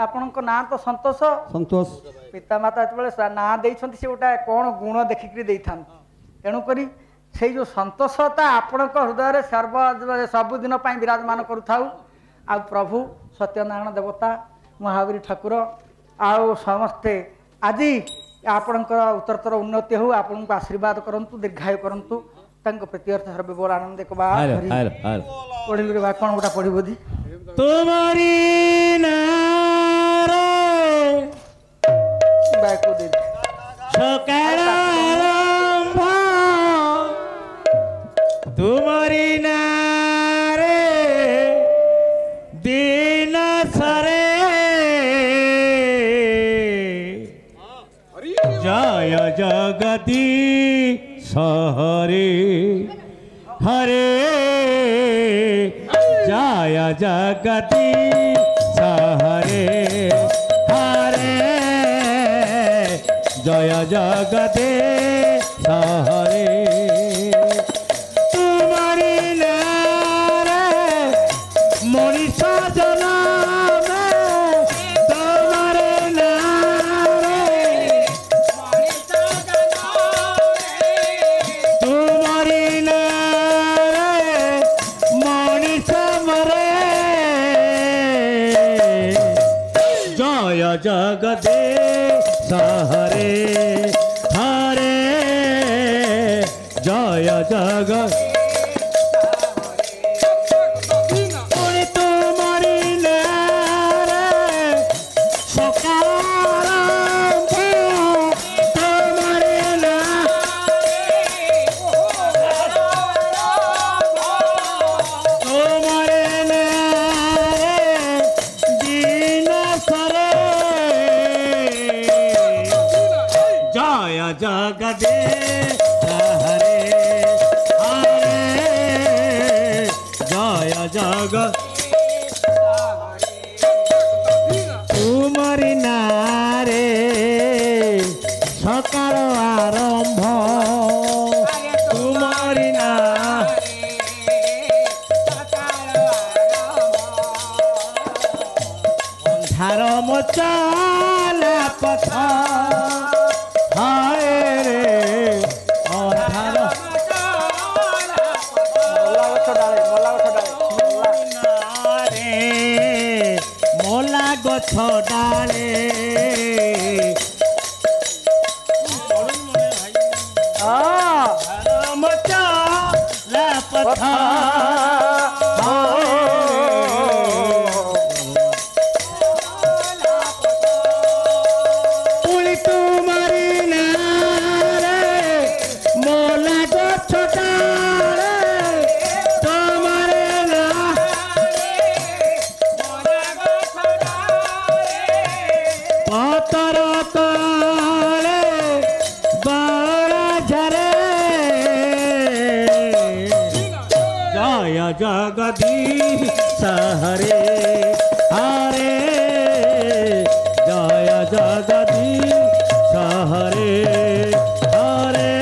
आपण ना तो संतोष संतोष पितामाता जो ना देते से गोटा कौन गुण देखिक तेणुक से जो संतोषता आपण हृदय सबुदिन विराजमान करुथाउ आ प्रभु सत्यनारायण देवता महावीर ठाकुर आउ समस्ते आज आपणकर उत्तरतर उन्नति हो आपण को आशीर्वाद करंतु दीर्घायु करंतु तांको प्रीत्यर्थ सर्वे बोल आनंद एक बार पढ़िलु रे बा कोन गोटा पढ़िबो दी तुम्हारी नारे बाको दे सकाळ आरंभ तुम्हारी नारे दिन सरे जय जगती सहरे हरे जय जगती सहरे हरे जय जगते सहरे तुम्हारी नारे मनीष जन्म तुम्हारे नारे तुम्हारी नारे मनीष मरे जय जगते सहरे हरे जय जगत तुम्हारी नारे जगदीश हरे हरे जय जग तुमरी नारे सकाळ आरंभ तुमरी ना अन्धार मोचाला पथ हाय रे अन्धार रे मोला गछ डाले मोचाला पथ जगदीश हरे हरे जय जगदीश हरे हरे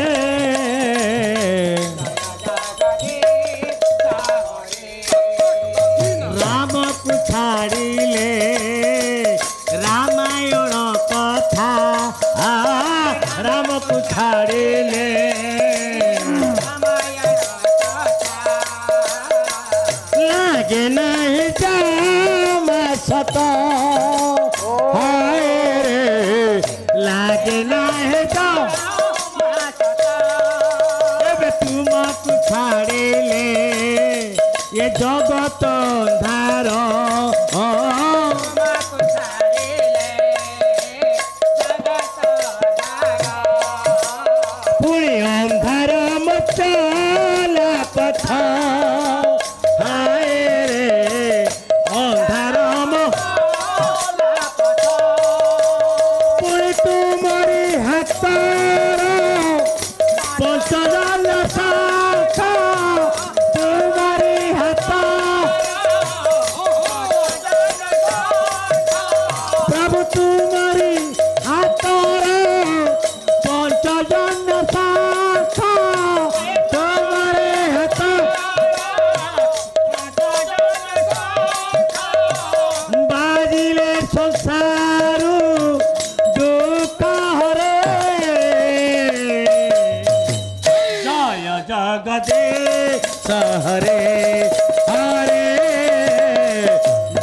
राम को छाड़िले रामायण कथा राम को छाड़िले लागे नहीं जामा सत हाय रे लागे नहीं जामा तुमको छाड़िले ये जगत अंधार पुणी अंधार मचला पथ जगदीश हरे हरे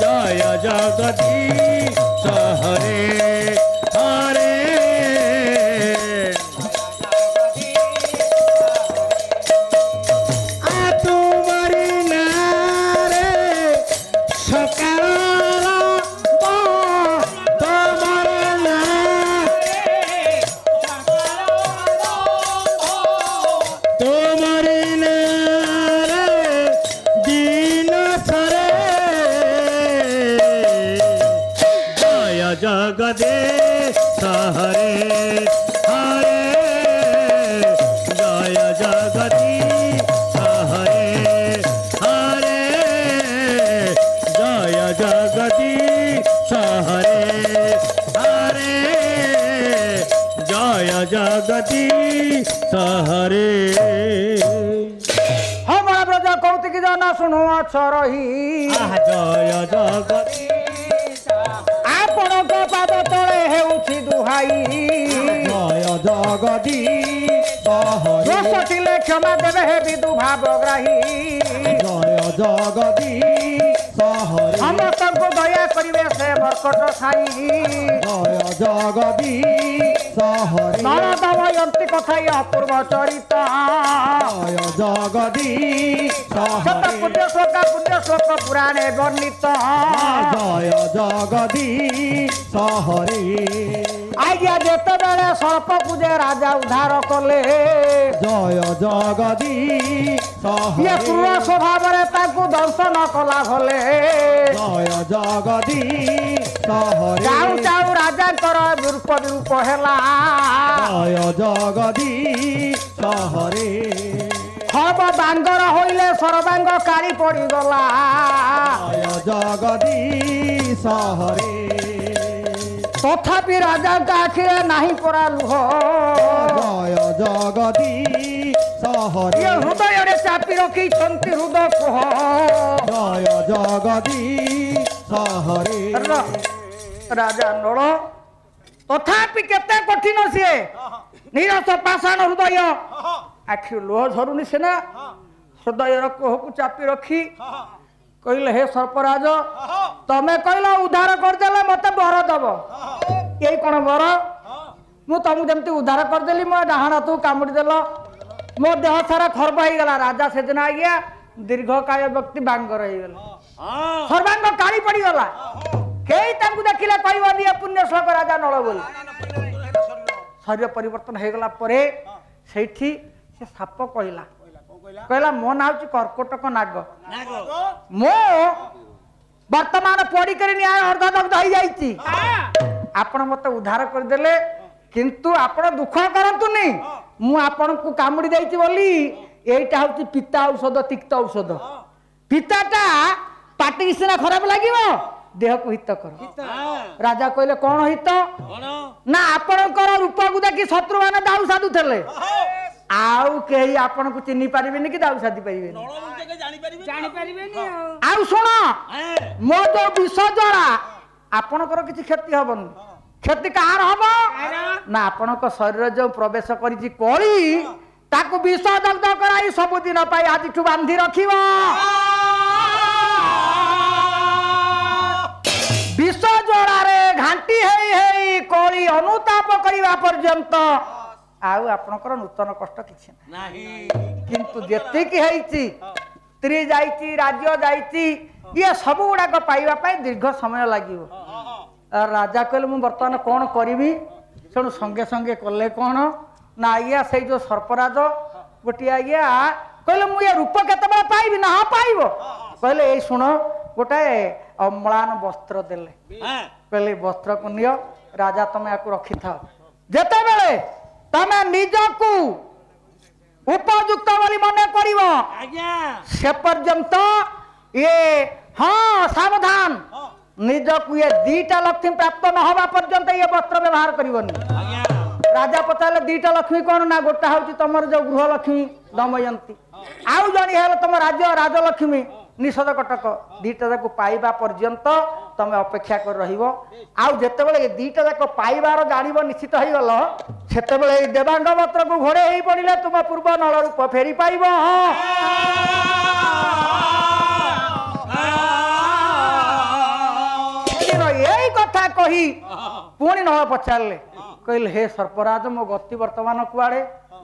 जय जगदीश हरे हरे आ तुमरी नारे सकाळ जगदीश हरे हरे जय जगदीश हरे हरे जय जगदीश हरे हरे जय जगदीश हरे हमारा ब्रजा कौतिक जाना सुनो अच्छा रही जय जगदीश ଆପଣଙ୍କ ପାଦ ତଳେ ହେଉଛି ଦୁହାଇ ଜୟ ଜଗଦୀଶ ହରେ ଦୋଷ ଥିଲେ କ୍ଷମା ଦେବେ ହେ ବିଦୁ ଭାବଗ୍ରାହୀ ଜୟ ଜଗଦୀଶ ହରେ ସମସ୍ତଙ୍କୁ ଦୟା କରିବେ ସେ ମର୍କଟ ଛାଇ ଜୟ ଜଗଦୀଶ ହରେ ନରଦ ମୟନ୍ତୀ କଥାଇ ଅପୂର୍ବ ଚରିତ ଜୟ ଜଗଦୀଶ ହରେ ପୁଣ୍ୟ ଶ୍ଲୋକ ପୁରାଣେ ବର୍ଣ୍ଣିତ ଜୟ ଜଗଦୀଶ ହରେ ଆଜ୍ଞା ଯେତେବେଳେ ସର୍ପ ପୂଜେ ରାଜା ଉଦ୍ଧାର କଲେ ଜୟ ଜଗଦୀଶ ଇଏ ହରେ କ୍ରୂର ସ୍ୱଭାବରେ ତାଙ୍କୁ ଦର୍ଶନ କଲା ଭଲେ ଜୟ ଜଗଦୀଶ ହରେ ଚାଉ ଚାଉ ରାଜାଙ୍କର ବିରୂପ ରୂପ ହେଲା জয় জগদীশ হরে ହବ ବାଙ୍ଗର ହୋଇଲେ ସର୍ବାଙ୍ଗ କାଳି ପଡ଼ିଗଲା জয় জগদীশ হরে ତଥାପି ରାଜାଙ୍କ ଆଖିରେ ନାହିଁ ପରା ଲୁହ জয় জগদীশ হরে ଇଏ ହୃଦୟରେ ଚାପି ରଖିଛନ୍ତି ହୃଦୟ କୁହ জয় জগদীশ হরে ରାଜା ନଳ ତଥାପି କେତେ କଠିନ ସିଏ ନିରସ ପାଷାଣ ହୃଦୟ ଆଖିରୁ ଲୁହ ଝରୁନି ସିନା ହୃଦୟର କୋହକୁ ଚାପି ରଖି କହିଲେ ହେ ସର୍ପରାଜ ତମେ କହିଲ ଉଦ୍ଧାର କରିଦେଲେ ମତେ ବର ଦବ ଏଇ କଣ ବର ମୁଁ ତମକୁ ଯେମିତି ଉଦ୍ଧାର କରିଦେଲି ମୋ ଡାହାଣ ହାତକୁ କାମୁଡ଼ି ଦେଲ ମୋ ଦେହ ସାରା ଖର୍ବ ହେଇଗଲା ରାଜା ସେଦିନ ଆଜ୍ଞା ଦୀର୍ଘକାୟ ବ୍ୟକ୍ତି ବାଙ୍ଗର ହେଇଗଲା ସର୍ବାଙ୍ଗ କାଳି ପଡ଼ିଗଲା କେହି ତାଙ୍କୁ ଦେଖିଲେ କହିବନି ଏ ପୁଣ୍ୟ ଶ୍ଲୋକ ରାଜା ନଳ ବୋଲି ଶରୀର ପରିବର୍ତ୍ତନ ହେଇଗଲା ପରେ ସେଇଠି ସେ ସାପ କହିଲା ମୋ ନାଁ ହଉଛି କର୍କଟକ ନାଗ ମୁଁ ବର୍ତ୍ତମାନ ପଡ଼ିକରି ନ୍ୟାୟ ଅର୍ଦ୍ଧଦଗ୍ଧ ହେଇଯାଇଛି ଆପଣ ମତେ ଉଦ୍ଧାର କରିଦେଲେ କିନ୍ତୁ ଆପଣ ଦୁଃଖ କରନ୍ତୁନି ମୁଁ ଆପଣଙ୍କୁ କାମୁଡ଼ି ଦେଇଛି ବୋଲି ଏଇଟା ହଉଛି ପିତା ଔଷଧ ତିକ୍ତ ଔଷଧ ପିତାଟା ପାଟିକି ସିନା ଖରାପ ଲାଗିବ ଦେହକୁ ହିତକର ରାଜା କହିଲେ କଣ ହିତ ନା ଆପଣଙ୍କର ରୂପକୁ ଦେଖି ଶତ୍ରୁମାନେ ଦାଉ ସାଧୁଥିଲେ ଆଉ କେହି ଆପଣଙ୍କୁ ଚିହ୍ନି ପାରିବେନି କି ଦାଉ ସାଧି ପାରିବେନି ଆଉ ଶୁଣ ମୋ ଯୋଉ ବିଷ ଜ୍ୱାଳା ଆପଣଙ୍କର କିଛି କ୍ଷତି ହବନି କ୍ଷତି କାହାର ହବ ନା ଆପଣଙ୍କ ଶରୀରରେ ଯୋଉ ପ୍ରବେଶ କରିଛି କଳି ତାକୁ ବିଷ ଦଗ୍ଧ କରାଇ ସବୁଦିନ ପାଇଁ ଆଜିଠୁ ବାନ୍ଧି ରଖିବ ବିଷ ଜ୍ୱାଳାରେ ଘାଣ୍ଟି ହେଇ ହେଇ କଳି ଅନୁତାପ କରିବା ପର୍ଯ୍ୟନ୍ତ ଆଉ ଆପଣଙ୍କର ନୂତନ କଷ୍ଟ କିଛି ନାହିଁ କିନ୍ତୁ ଯେତିକି ହେଇଛି ସ୍ତ୍ରୀ ଯାଇଛି ରାଜ୍ୟ ଯାଇଛି ଇଏ ସବୁ ଗୁଡାକ ପାଇବା ପାଇଁ ଦୀର୍ଘ ସମୟ ଲାଗିବ ରାଜା କହିଲେ ମୁଁ ବର୍ତ୍ତମାନ କଣ କରିବି ତେଣୁ ସଙ୍ଗେ ସଙ୍ଗେ କଲେ କଣ ନା ଆଜ୍ଞା ସେଇ ଯୋଉ ସର୍ପରାଜ ଗୋଟିଏ ଆଜ୍ଞା କହିଲେ ମୁଁ ଏ ରୂପ କେତେବେଳେ ପାଇବି ନା ହଁ ପାଇବ କହିଲେ ଏଇ ଶୁଣ ଗୋଟାଏ ଅମ୍ଳାନ ବସ୍ତ୍ର ଦେଲେ କହିଲେ ବସ୍ତ୍ରକୁ ନିଅ ରାଜା ତମେ ୟାକୁ ରଖିଥାଅ ଯେତେବେଳେ ତମେ ନିଜକୁ ଉପଯୁକ୍ତ ବୋଲି ମନେ କରିବ ସେ ପର୍ଯ୍ୟନ୍ତ ଇଏ ହଁ ସାବଧାନ ନିଜକୁ ଇଏ ଦିଟା ଲକ୍ଷ୍ମୀ ପ୍ରାପ୍ତ ନ ହେବା ପର୍ଯ୍ୟନ୍ତ ଇଏ ବସ୍ତ୍ର ବ୍ୟବହାର କରିବନି ରାଜା ପଚାରିଲେ ଦିଟା ଲକ୍ଷ୍ମୀ କଣ ନା ଗୋଟା ହଉଛି ତମର ଯୋଉ ଗୃହଲକ୍ଷ୍ମୀ ଦମୟନ୍ତୀ ଆଉ ଜଣେ ହେଲେ ତମ ରାଜଲକ୍ଷ୍ମୀ ନିଷଦ କଟକ ଦିଟା ଯାକ ପାଇବା ପର୍ଯ୍ୟନ୍ତ ତମେ ଅପେକ୍ଷା କରି ରହିବ ଆଉ ଯେତେବେଳେ ଏ ଦିଟା ଯାକ ପାଇବାର ଜାଣିବ ନିଶ୍ଚିତ ହେଇଗଲ ସେତେବେଳେ ଏଇ ଦେବାଙ୍ଗ ପତ୍ରକୁ ଘୋଡେଇ ହେଇ ପଡିଲେ ତୁମ ପୂର୍ବ ନଳ ରୂପ ଫେରି ପାଇବ ଏଇ କଥା କହି ପୁଣି ନଳ ପଚାରିଲେ କହିଲେ ହେ ସର୍ପରାଜ ମୋ ଗତି ବର୍ତ୍ତମାନ କୁଆଡେ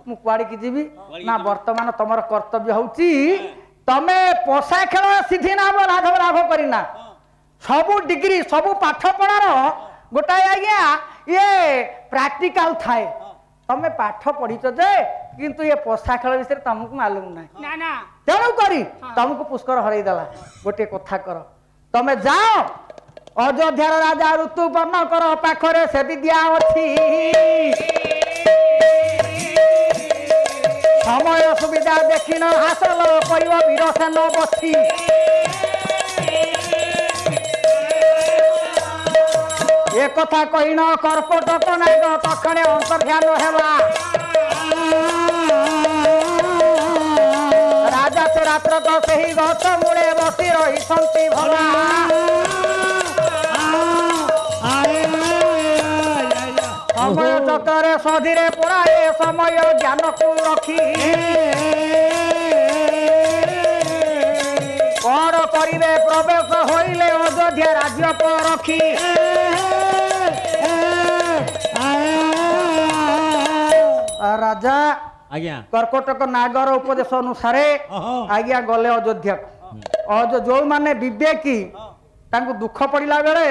ମୁଁ କୁଆଡିକି ଯିବି ନା ବର୍ତ୍ତମାନ ତମର କର୍ତ୍ତବ୍ୟ ହଉଛି ତମେ ପଶା ଖେଳ ସିଧି ନାମ ଲାଘବ ଲାଭ କରିନା ସବୁ ଡିଗ୍ରୀ ସବୁ ପାଠ ପଢାର ଗୋଟାଏ ଆଜ୍ଞା ଇଏ ପ୍ରାକ୍ଟିକାଲ ଥାଏ ତମେ ପାଠ ପଢିଛ ଯେ କିନ୍ତୁ ଏ ପଶା ଖେଳ ବିଷୟରେ ତମକୁ ମାଲୁମ ନାହିଁ ତେଣୁ କରି ତମକୁ ପୁଷ୍କର ହରେଇ ଦେଲା ଗୋଟିଏ କଥା କର ତମେ ଯାଅ ଅଯୋଧ୍ୟାର ରାଜା ଋତୁପର୍ଣ୍ଣଙ୍କର ପାଖରେ ସେ ବିଦ୍ୟା ଅଛି ସମୟ ସୁବିଧା ଦେଖିନ ହାସଲ କରିବ ବୀରସେନ ବସି ଏ କଥା କହିନ କର୍କଟକ ନାଗ ତକ୍ଷଣେ ଅନ୍ତର୍ଧ୍ୟାନ ହେଲା ରାଜା ସେ ରାତ୍ରକ ସେହି ଗଛ ମୂଳେ ବସି ରହିଛନ୍ତି ଭଲା ସମୟ ଚକ୍ରରେ ସଧିରେ ପଳାଏ ସମୟ ଜ୍ଞାନକୁ ରଖି କଣ କରିବେ ପ୍ରବେଶ ହୋଇଲେ ଅଯୋଧ୍ୟା ରାଜ୍ୟ ରଖି ରାଜା କର୍କଟକ ନାଗର ଉପଦେଶ ଅନୁସାରେ ଆଜ୍ଞା ଗଲେ ଅଯୋଧ୍ୟାକୁ ଯୋଉମାନେ ବିବେକୀ ତାଙ୍କୁ ଦୁଃଖ ପଡିଲା ବେଳେ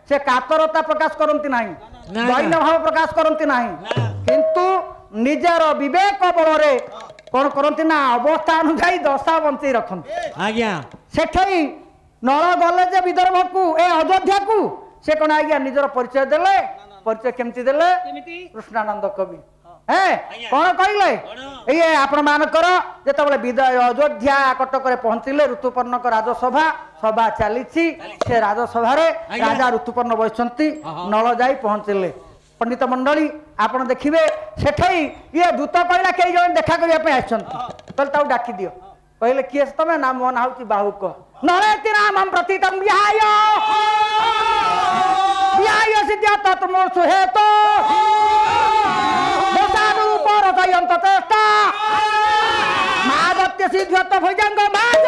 ସେ କାତରତା ପ୍ରକାଶ କରନ୍ତି ନାହିଁ ଦୈନ୍ୟ ଭାବ ପ୍ରକାଶ କରନ୍ତି ନାହିଁ କିନ୍ତୁ ନିଜର ବିବେକ ବଳରେ କଣ କରନ୍ତି ନା ଅବସ୍ଥା ଅନୁଯାୟୀ ଦଶା ବଞ୍ଚେଇ ରଖନ୍ତି ସେଠି ନଳ ଗଲେ ଯେ ବିଦର୍ଭକୁ ଏ ଅଯୋଧ୍ୟାକୁ ସେ କଣ ଆଜ୍ଞା ନିଜର ପରିଚୟ ଦେଲେ परिचय केमती देले କେମିତି कृष्णानंद कवि कौन कहले ये आपण मानकर जेतबले विदाय अयोध्या कटक रे पहुंचिले ऋतुपर्णक राजसभा सभा चली से राजसभा रे राजा ऋतुपर्ण बसंती नल जाई पहुंचिले पंडित मंडली आपण देखिबे सेठई ये दूत कहला के जण देखा करिया पे आछंती तल ताऊ डाकी दियो कहले किए तमे नाम मन हाउची बाहुक नरेति नामम प्रतितम विहाय विहाय सिद्धात तुम सुहेतो मोसानु पर जयंत चेष्टा मादत्य सिद्ध्यत भुजंग माज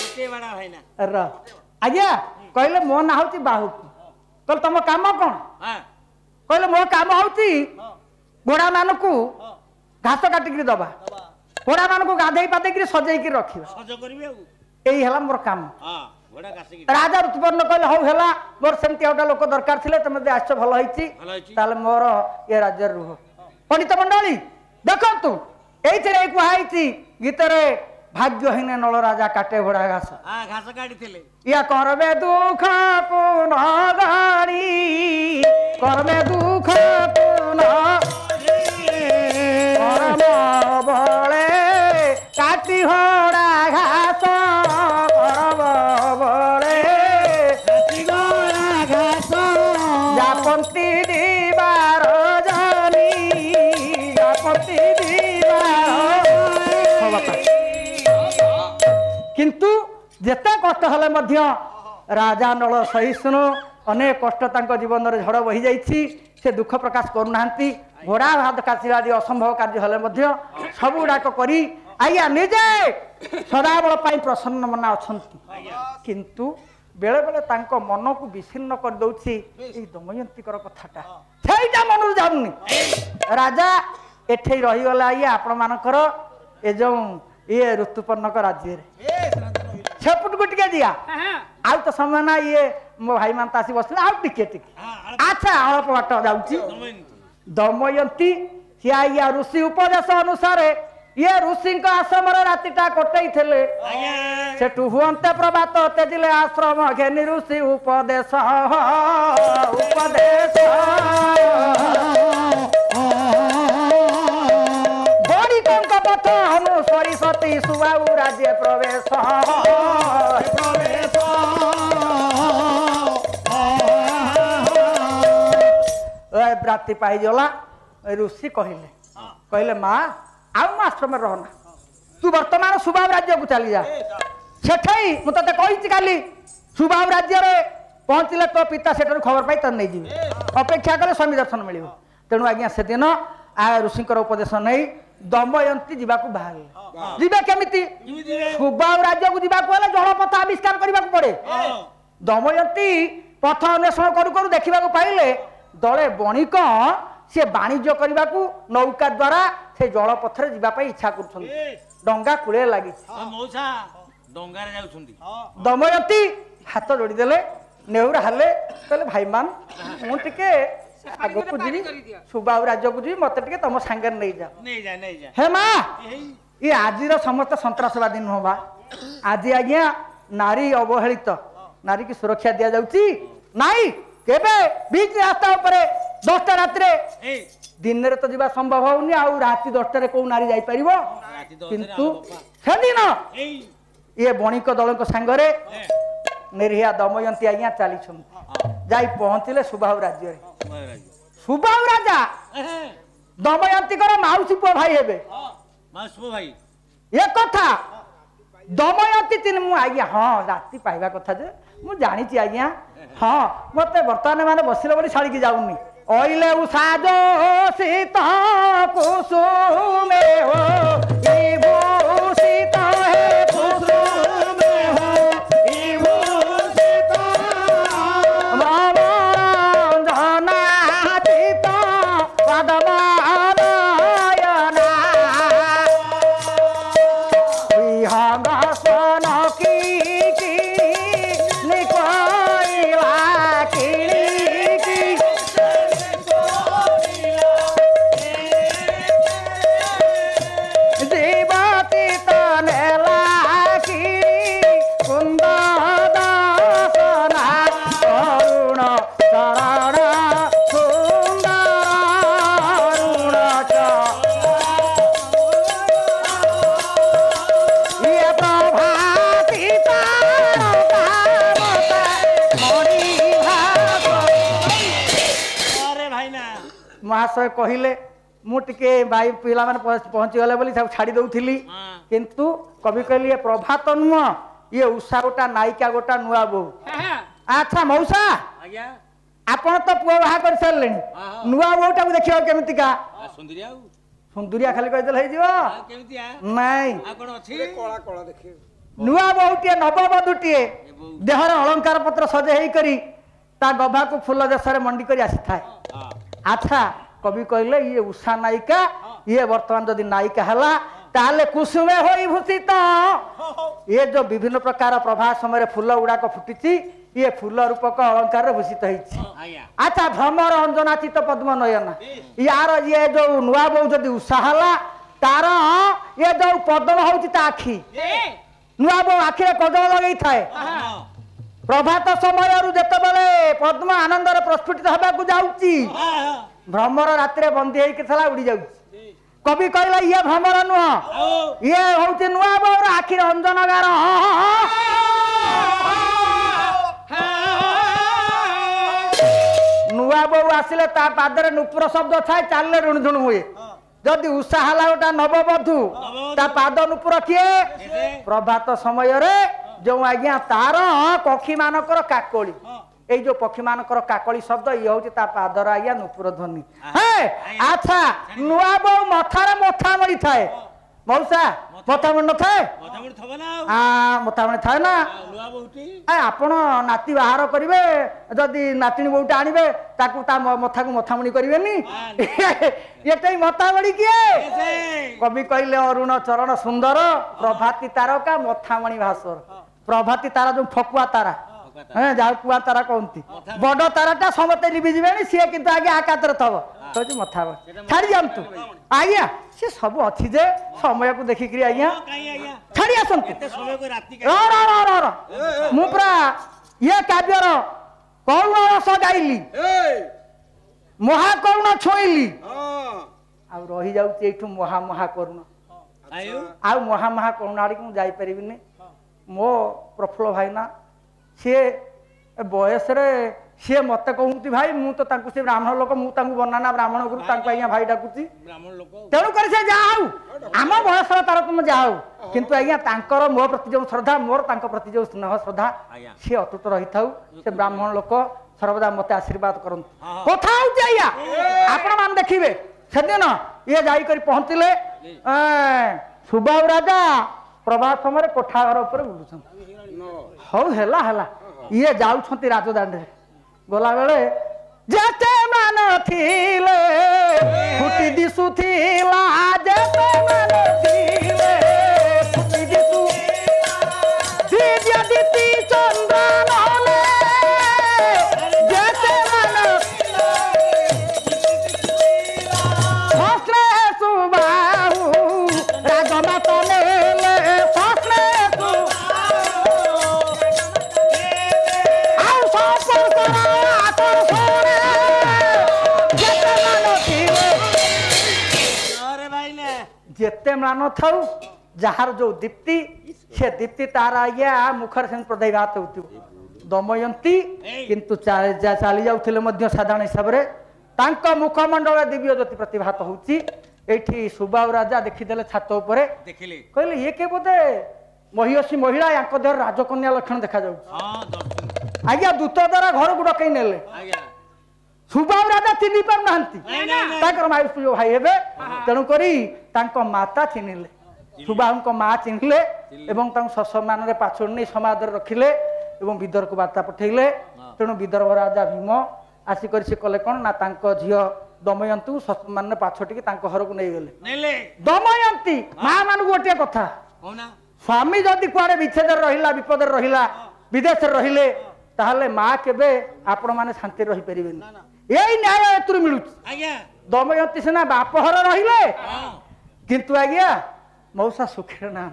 ଏତେ ବଡ ଭାଇନା र आज्ञा कहले मो ना हाउची बाहुक तल तुम काम कोन ହଁ कहले मो काम हाउची घोड़ा मानकू घास काटिक दबा घोड़ा मानकू गाधेई पादेक सजेई रखिबा ସଜ କରିବି ଆଉ एई हला मोर काम ହଁ ଘୋଡ଼ା କାସିକି राजा ऋतुपर्ण कहले हौ हेला मोर सेमती गोटा लोक दरकार थिले तमे जे आछ भल होईची ଭଲ ହେଇଛି ताले मोर ये राज्य रुह पंडित मंडली देखंतु एइथिरे कुहाईची गीतरे भाग्यहीन नल राजा काटे घोड़ा घास ହଁ ଘାସ କାଟିଥିଲେ या करबे दुख पुन गाणी करबे दुख पुन परम बळे काटी घोड़ा घास करब बळे जापंती दीवार जानी जापंती दीवार किंतु जेते कष्ट हेले मध्य राजा नल सहिष्णु अनेक कष्ट तांको जीवन रे झड़ बही जाइछि से दुख प्रकाश करूनाहांती घोड़ा हाथ काशिबादी असंभव कार्य हेले मध्य सब गुड़ाक करी आज्ञा निजे सदाबल पाई प्रसन्न मना अछंती किंतु बेले बेले तांको मन को विच्छिन्न कर दउछि ए दमयंतीकर कथाटा छैटा मनरु जाउनी राजा एठै रही गला आज्ञा आपण मानकर ए जो ये ऋतुपर्णक राज्य रे छपुट को टिके दिया आउ तो समय ना ये मो भाई मान तासी बसले आउ टिके टिके अच्छा अल्प बाट जाउछि दमयंती सिया या ऋषि उपदेश अनुसार ये ऋषि आश्रम रातिटा कटई थे सेठू हुंते प्रभात तेजिले आश्रम घेनी ऋषि उपदेश उपदेश गणितंक पथ अनुसरी सती सुबाहु राज्य प्रवेश राति पाईगला ऋषि कहले माँ आउ आश्रम रहना तू वर्तमान सुबाहु राज्य को चली जा सेठई मुझे कही काली सुबाहु राज्य पहुँचले तो पिता सेठू खबर पाई तर नहीं जी अपेक्षा कले स्वामी दर्शन मिल तेणु आज्ञा से दिन आ ऋषि उपदेश नहीं दमयंती जावाक बाहर जीवे केमिति सुबाहु राज्य को जावाक हेले जलपथ आविष्कार करने पड़े दमयंती पथ अन्वेषण करू करू देखा पाइले दले बणिक सी वाणिज्य करने को नौका द्वारा से जलपथ इच्छा कर डंगा कूले लगी दमयंती हाथ जोड़ीदेले नेहुरा हाले कहले भाई मान मुझे आगे को जी सुबाहु राज्य को जी मत तुम सांगे नहीं जा हे माँ ये आज समस्त सन्त्रासवादी नुह बा आज आज्ञा नारी अवहेलित नारी की सुरक्षा दि जाउची नाई केबे बीच रास्ता ऊपर 10टा रात्रे दिन रे तो जीवा संभव होउनी आ राति 10टा रे को नारी जाई परिबो किंतु सेदिन ये बणिक दलक सांगरे निर्हिया दमयंती आज्ञा चली जाई पहुंचले सुबाहु राज्य रे सुबाहु राजा दमयंती माउसी पुआ भाई हेबे भाई ये कथा दमयंती तीन मु आज्ञा हाँ राति पाइबा कथा जे मु जानी आज्ञा हाँ मत बर्तमान माने बसिले बोली छाड़ी की जाऊनी ओइले उसाजो सीता कुसुमे हो विभूषित है कुसुमे हो विभूषित जनातीत पद्मनयना विहंगसन की निकोइला किली महाशय कहले मु टिके भाई पिला माने पहुंची गले बोली सब छाड़ी दउथिली किंतु कवि कहली प्रभात नुह ये उषा गोटा नायिका गोटा नुआ बो अच्छा मौसा आज्ञा आपण तो पुआ बाहा कर सारले नुआ बोटा को देखियो केमितिका सुंदरिया सुंदरिया खाली कहि देल हे जिवो केमितिया नाही आ कोन अछि कोळा कोळा देखियो नुआ बहुटिए नवबधुटिए देहर अलंकार पत्र सजे हेई करी ता गभा को फूल देशरे मंडी करी आसी थाए अच्छा कवि कहले ये उषा नायिका ये वर्तमान जदि नायिका हला ताले कुसुमे होई भूषित ये जो विभिन्न प्रकार प्रभा समय फूल गुड़ाक फुटी ये फूल रूपक अलंकार भूषित होती अच्छा भ्रमर अंजनाचित पद्म नयन यार ये जो नुआ बो जदि उषा हला तार ये जो पद्म होउची ता आखी नुआ बो आखिरे कजल लगई थाए प्रभात समय जेतेबेले पद्म आनंदर प्रस्फुटित हबाकू जाउची भ्रमर रात्रि बंदी होई केथला उड़ी जाउची कवि कहला ये भ्रमर नुह ये होउची नुआ बोर आखिर अंजन गार नुआ बो आसिले ता पादरे नुपुर शब्द थाए चालले ऋणझुण हुए जदि उषा हला गोटा नवबधू ता पाद नुपुर किए प्रभात समय रे जो आज्ञा तार पक्षी मानकर काकली ए जो पक्षी मानकर काकली शब्द ये होची ता पादर आज्ञा नुपुर ध्वनि हे अच्छा नुआ बो मथारे मथा मरी थाए मौसा मथा मरी न थाए मथा मरी थाए ना आपण नाती बाहर करिवे जदि नातिनी बोटा आनिबे ताकू ता मथा को मथामणी करिवेनी एतै मथामणी किए कवि कहले अरुण चरण सुंदर प्रभाती तारका मथामणी भास्वर प्रभाती तारा जो फकुआ तारा हैं जा कुआ तारा कहती बड़ ताराटा समते लिबि जिवेनी सी किंतु आगे आकातर थब तो मथा छाड़ी जातु आज्ञा सी सब अच्छी जे समय को देखिक आज्ञा छाड़ी आसतु मु पूरा ये काव्यर कौन रस गाइली महाकरुण छुईली आ रही जाऊँ महा महा करुण आ महा महा करुण आड़ को जापरिनी मो प्रफुल्ल भाईना सी बयस सी मत कहती भाई मु तो से ब्राह्मण लोक मुझे बनाना ब्राह्मण गुरु आज्ञा भाई डाकुची तेणुक से जाऊ आम बयस तार तुम जाऊ किंतु आज्ञा मो प्रति जो श्रद्धा मोर प्रति जो स्नेह श्रद्धा सी अटूट रही था से ब्राह्मण लोक सर्वदा मत आशीर्वाद करते कथा आज्ञा आपण मान देखिए से दिन ये जाकर पहुँचले सुबाबू राजा प्रभात समय कोठा घर उपर बुलुछन हौ हेला हेला ये जाउछंती राजदांडे गला बेले जेते मान थिले फुटी दिसुथिला जेते मान थिले फुटी दिसु दिव्य दीप्ति चंद्रनले जेते मान हसले सुबाहु राजमाता नेले हसले जेते मान था जार जो दीप्ति से दीप्ति तार आज्ञा मुखर से प्रदयघात हो दमयंती किंतु चली जाऊे साधारण हिसाब से मुखमंडल दिव्य ज्योति प्रतिभात होती सुबाबू राजा देखीदे छात उपर कहले ये के बोधे महिषी महिला या देह राजकन्या लक्षण देखा आज्ञा दूत द्वारा घर को डकई नेले सुबाबू राजा चिन्ह पार ना मायुष जो भाई हे तेणुक माता चिन्हले सुबाबू माँ चिन्हले सम्मान पाछड़ नहीं समाज रखिले विदर को बार्ता पठेले तेणु विदर्भ राजा भीम आसिक से कले कौन ना झी दमयंती सम्मान पाछटिकी घर को नहीं गले दमयंती माँ मान गोटे कथा स्वामी जदि कुआड़े विच्छेद रहा विपद रहा विदेश रहिले ताहले माँ केबे आपण माने शांति रही परिबेनी यही न्याय एतुरु मिलुच दमयंती सिना बापहर रहिले किंतु आज्ञा मौसा सुखी ना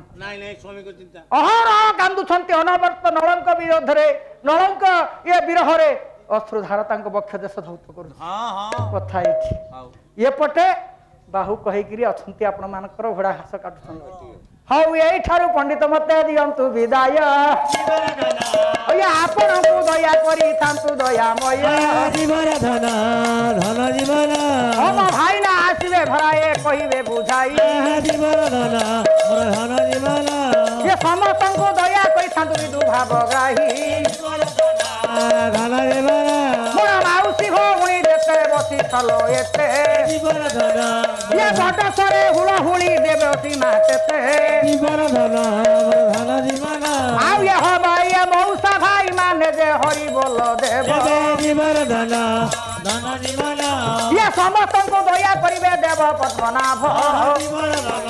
अहर कांदुछंती अनवर्त नलंक विरोध रे नलंक ये विरह रे अश्रुधार तांको बक्ष देश धौत करू कथा ये पटे बाहु कहीकि अच्छा आपण मानकर घोड़ा घास काटुछन हौ एठारु पंडित मते दियंतु विदाय ओया आपणकु दया करी थांतु दयामय जीवन धन धन जीवन हम भाई ना आसीबे भराए कहिबे बुझाई जीवन धन मोर धन जीवन ये समस्तंकु दया करी थांतु विदु भाव ग्राही धन जीवन मोर माउसी भौणी देते बसी थलो एते जीवन धन ये बटसरे हुलहुली देवती नाचते जीवन धन मोर धन जीवन आउ ये हबा ये मौसा भाई माने जे हरि बोल देव जीवन धन धन जीवन ये समस्तंकु दया करिवे देव पद्मनाभ जीवन धन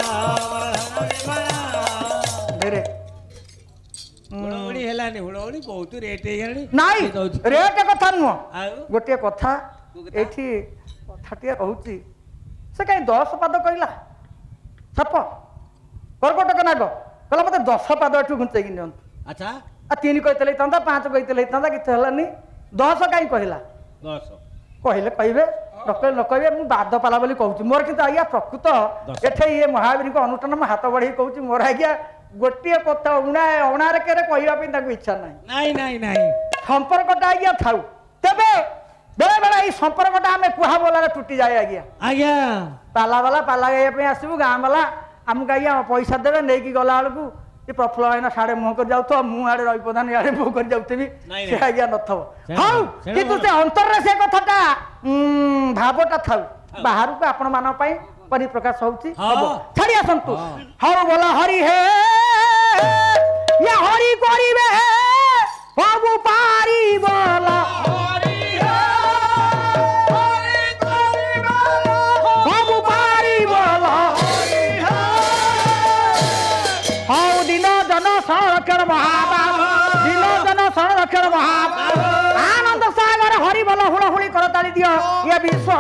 मोर धन जीवन धीरे हुड़हुड़ी हेलानी हुड़हुड़ी बहुत रेट ହେଇଗଲାଣି ନାଇଁ ରେଟ୍ କଥା ନୁହଁ ଆଉ ଗୋଟିଏ କଥା ଏଠି କଥାଟିଏ ରହୁଛି ସେ କାହିଁ 10 ପାଦ କହିଲା ସାପ କର୍କଟକ ନାଗ କହିଲା ମତେ 10 ପାଦ ଏଠୁ ଘୁଞ୍ଚେଇକି ନିଅନ୍ତୁ ଆଚ୍ଛା ଆଉ 3 କହିଥିଲେ ହେଇଥାନ୍ତା 5 କହିଥିଲେ ହେଇଥାନ୍ତା କିଛି ହେଲାନି 10 କାହିଁ କହିଲା 10 କହିଲେ କହିବେ ନ କହିଲେ ନ କହିବେ ମୁଁ ବାଦ ପାଲା ବୋଲି କହୁଛି ମୋର କିନ୍ତୁ ଆଜ୍ଞା ପ୍ରକୃତ ଏଠି ଇଏ ମହାବୀରଙ୍କ ଅନୁଷ୍ଠାନ ମୁଁ ହାତ ବଢ଼େଇ କହୁଛି ମୋର ଆଜ୍ଞା ଗୋଟିଏ କଥା ଅଣାରେ କେରେ କହିବା ପାଇଁ ତାକୁ ଇଚ୍ଛା ନାହିଁ ନାଇଁ ନାଇଁ ନାଇଁ ସମ୍ପର୍କଟା ଆଜ୍ଞା ଥାଉ ତେବେ ବେଳେ ବେଳେ ଏଇ ସମ୍ପର୍କଟା ଆମେ କୁହା ବୋଲାରେ ତୁଟିଯାଏ ଆଜ୍ଞା ଆଜ୍ଞା ପାଲା ବାଲା ପାଲା ଗାଇବା ପାଇଁ ଆସିବୁ ଗାଁ ବାଲା ଆମକୁ ଆଜ୍ଞା ପଇସା ଦେବେ ନେଇକି ଗଲା ବେଳକୁ ଏ ପ୍ରଫୁଲ୍ଲ ଭାଇନା ସାଡ଼େ ମୁହଁ କରି ଯାଉଥିବ ମୁଁ ଆଡ଼େ ରହିପ୍ରଧାନ ଇଆଡ଼େ ମୁହଁ କରି ଯାଉଥିବି ସେ ଆଜ୍ଞା ନଥିବ ହଉ କିନ୍ତୁ ସେ ଅନ୍ତରରେ ସେ କଥାଟା ଭାବଟା ଥାଉ ବାହାରକୁ ଆପଣମାନଙ୍କ ପାଇଁ ପରିପ୍ରକାଶ ହଉଛି ହବ ଛାଡ଼ି ଆସନ୍ତୁ ହଉ ବୋଲ ହରି ହେ ଇଏ ହରି କରିବେ ସବୁ ପାରି ବୋଲ ସବୁ ପାରି ବୋଲ ହଉ ଦିନ ଜନ ସଂରକ୍ଷଣ ମହାବାବ ଦିନ ଜନ ସଂରକ୍ଷଣ ମହାବାବ ଆନନ୍ଦ ସାଗର ହରି ବୋଲ ହୁଳହୁଳି କରତାଳି ଦିଅ ଇଏ ବିଶ୍ୱ